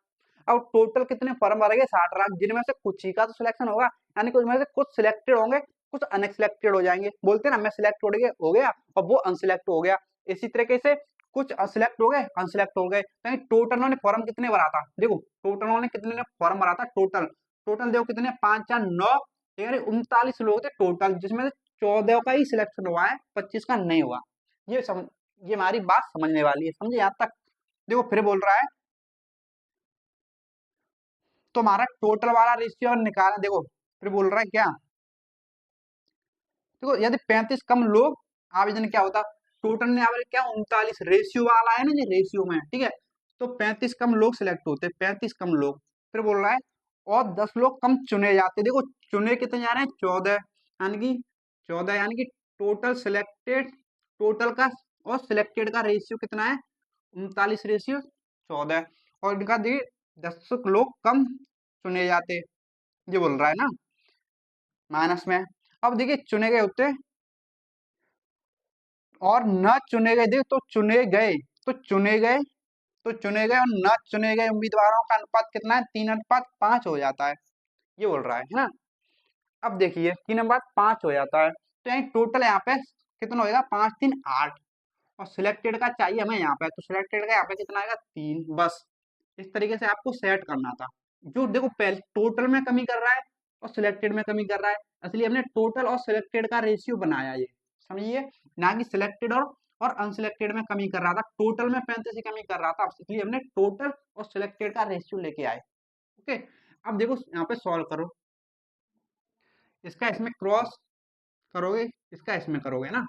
अब टोटल कितने फॉर्म भरे गए, 60 लाख, जिनमें से कुछ ही का तो सिलेक्शन होगा, यानी कि उसमें से कुछ सिलेक्टेड होंगे, कुछ अनसिलेक्टेड हो जाएंगे, बोलते हैं ना मैं सिलेक्ट हो गया और वो अनसिलेक्ट हो गया। इसी तरीके से कुछ असिलेक्ट हो गए, अनसिलेक्ट हो गए, यानी टोटल उन्होंने फॉर्म कितने भरा था, देखो टोटल उन्होंने कितने फॉर्म भरा था, टोटल टोटल देखो कितने, 5 4 9, यानी 39 लोग थे टोटल, जिसमें से 14 का ही सिलेक्शन हुआ है, 25 का नहीं हुआ। ये हमारी बात समझने वाली है, समझे यहाँ तक। देखो फिर बोल रहा है, तो हमारा टोटल वाला रेशियो निकालें, देखो फिर बोल रहा है क्या, देखो यदि 35 कम लोग आवेदन क्या होता, टोटल ने आवेदन क्या 39, रेशियो वाला है ना, ये रेशियो में, ठीक है। तो 35 कम लोग सिलेक्ट होते, 35 कम लोग, फिर बोल रहा है और 10 लोग कम चुने जाते, देखो चुने कितने जा रहे हैं, 14, यानी कि 14, यानी कि टोटल सिलेक्टेड, टोटल का और सिलेक्टेड का रेशियो कितना है, 39:14, और इनका देखिए 10 लोग कम चुने जाते, ये बोल रहा है ना, माइनस में। अब देखिए चुने गए होते और न चुने गए, देखिए तो चुने गए और न चुने गए उम्मीदवारों का अनुपात कितना है, 3:5 हो जाता है, ये बोल रहा है ना। अब देखिए 3:5 हो जाता है, तो यहाँ टोटल यहाँ पे कितना होगा, 5 3 8, और सिलेक्टेड का चाहिए हमें यहाँ पे, तो सिलेक्टेड का यहाँ पे कितना आएगा, 3, बस इस तरीके से आपको सेट करना था। जो देखो पहले टोटल में कमी कर रहा है और सिलेक्टेड में कमी कर रहा है, इसलिए हमने टोटल और सिलेक्टेड का रेशियो बनाया, ये समझिए, ना कि सिलेक्टेड और अनसिलेक्टेड में कमी कर रहा था, टोटल में 35 की कमी कर रहा था, इसलिए हमने टोटल और सिलेक्टेड का रेशियो लेके आए। ओके, अब देखो यहाँ पे सॉल्व करो, इसका इसमें क्रॉस करोगे, इसका इसमें करोगे ना,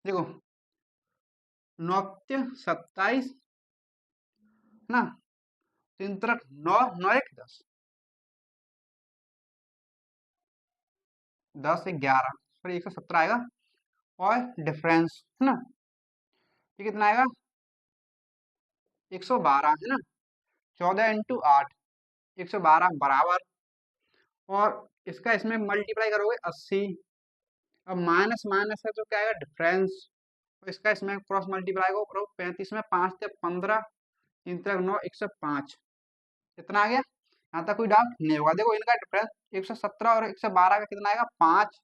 देखो 9 27 ना, 3 तरफ 9 9 1 10, 10 11, सॉरी 117 आएगा, और डिफरेंस है ना, ये कितना आएगा, 112 है ना, 14 × 8, 112 बराबर, और इसका इसमें मल्टीप्लाई करोगे 80, अब माइनस माइनस है तो क्या आएगा, डिफरेंस, तो इसका इसमें क्रॉस मल्टीप्लाई करो, 35 में 5 से 15, 3 3 9 105, कितना आ गया, यहाँ तक कोई डाउट नहीं होगा। देखो इनका डिफरेंस 117 और 112 का कितना आएगा, 5,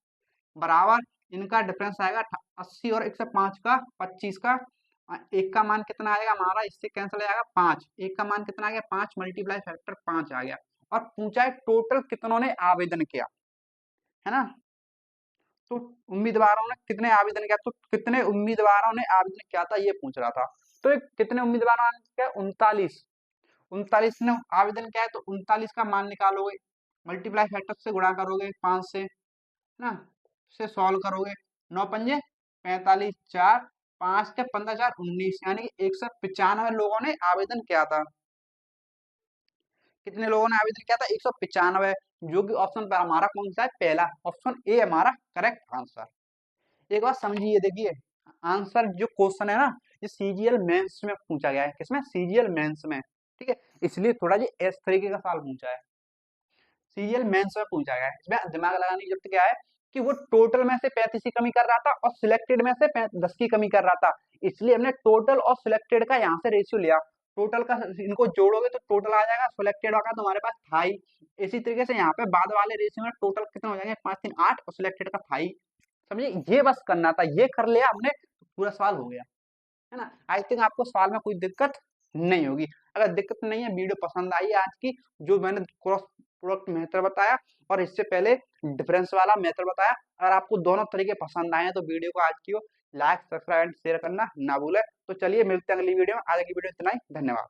बराबर इनका डिफरेंस आएगा 80 और 105 का 25 का, एक का मान कितना आएगा हमारा, इससे कैंसिल आएगा 5, एक का मान कितना आ गया, 5 मल्टीप्लाई फैक्टर 5 आ गया, और पूछा है टोटल कितनों ने आवेदन किया, है ना। तो उम्मीदवारों ने कितने आवेदन किया, तो कितने उम्मीदवारों ने आवेदन किया था ये पूछ रहा था। तो कितने उम्मीदवारों ने किया, 39, 39 ने आवेदन किया है, तो 39 का मान निकालोगे, मल्टीप्लाई फैक्टर से गुणा करोगे 5 से ना, से सॉल्व करोगे, 9 पंजे 45, 4 5 के 15,419 यानी कि 195 लोगों ने आवेदन किया था। कितने लोगों ने आवेदन किया था? 195। जो कि ऑप्शन पर हमारा कौन सा है? पहला ऑप्शन ए हमारा करेक्ट आंसर। एक बात समझिए, देखिए आंसर जो क्वेश्चन है ना, ये सीजीएल मेंस में पूछा गया है। किसमें? सीजीएल मेंस में। ठीक है, इसलिए थोड़ा ये इस तरीके का सवाल पूछा है, सीरियल मेंस में पूछा गया है। इसमें दिमाग लगाने की जरूरत क्या है कि वो टोटल में से 35 की कमी कर रहा था और सिलेक्टेड में से 10 की कमी कर रहा था, इसलिए हमने टोटल और सिलेक्टेड का यहाँ से रेशियो लिया। टोटल का इनको जोड़ोगे तो टोटल आ जाएगा, सिलेक्टेड का तुम्हारे पास था ही। इसी तरीके से यहाँ पे बाद वाले रेशियो में टोटल कितने हो जाएंगे? 5 3 8 और सिलेक्टेड का था ही। समझिए, ये बस करना था, ये कर लिया हमने तो पूरा सवाल हो गया, है ना। आई थिंक आपको सवाल में कोई दिक्कत नहीं होगी। अगर दिक्कत नहीं है, वीडियो पसंद आई आज की, जो मैंने क्रॉस प्रोडक्ट मेथड बताया और इससे पहले डिफरेंस वाला मेथड बताया, अगर आपको दोनों तरीके पसंद आए हैं तो वीडियो को आज की लाइक सब्सक्राइब एंड शेयर करना ना भूलें। तो चलिए मिलते हैं अगली वीडियो में। आज की वीडियो इतना ही, धन्यवाद।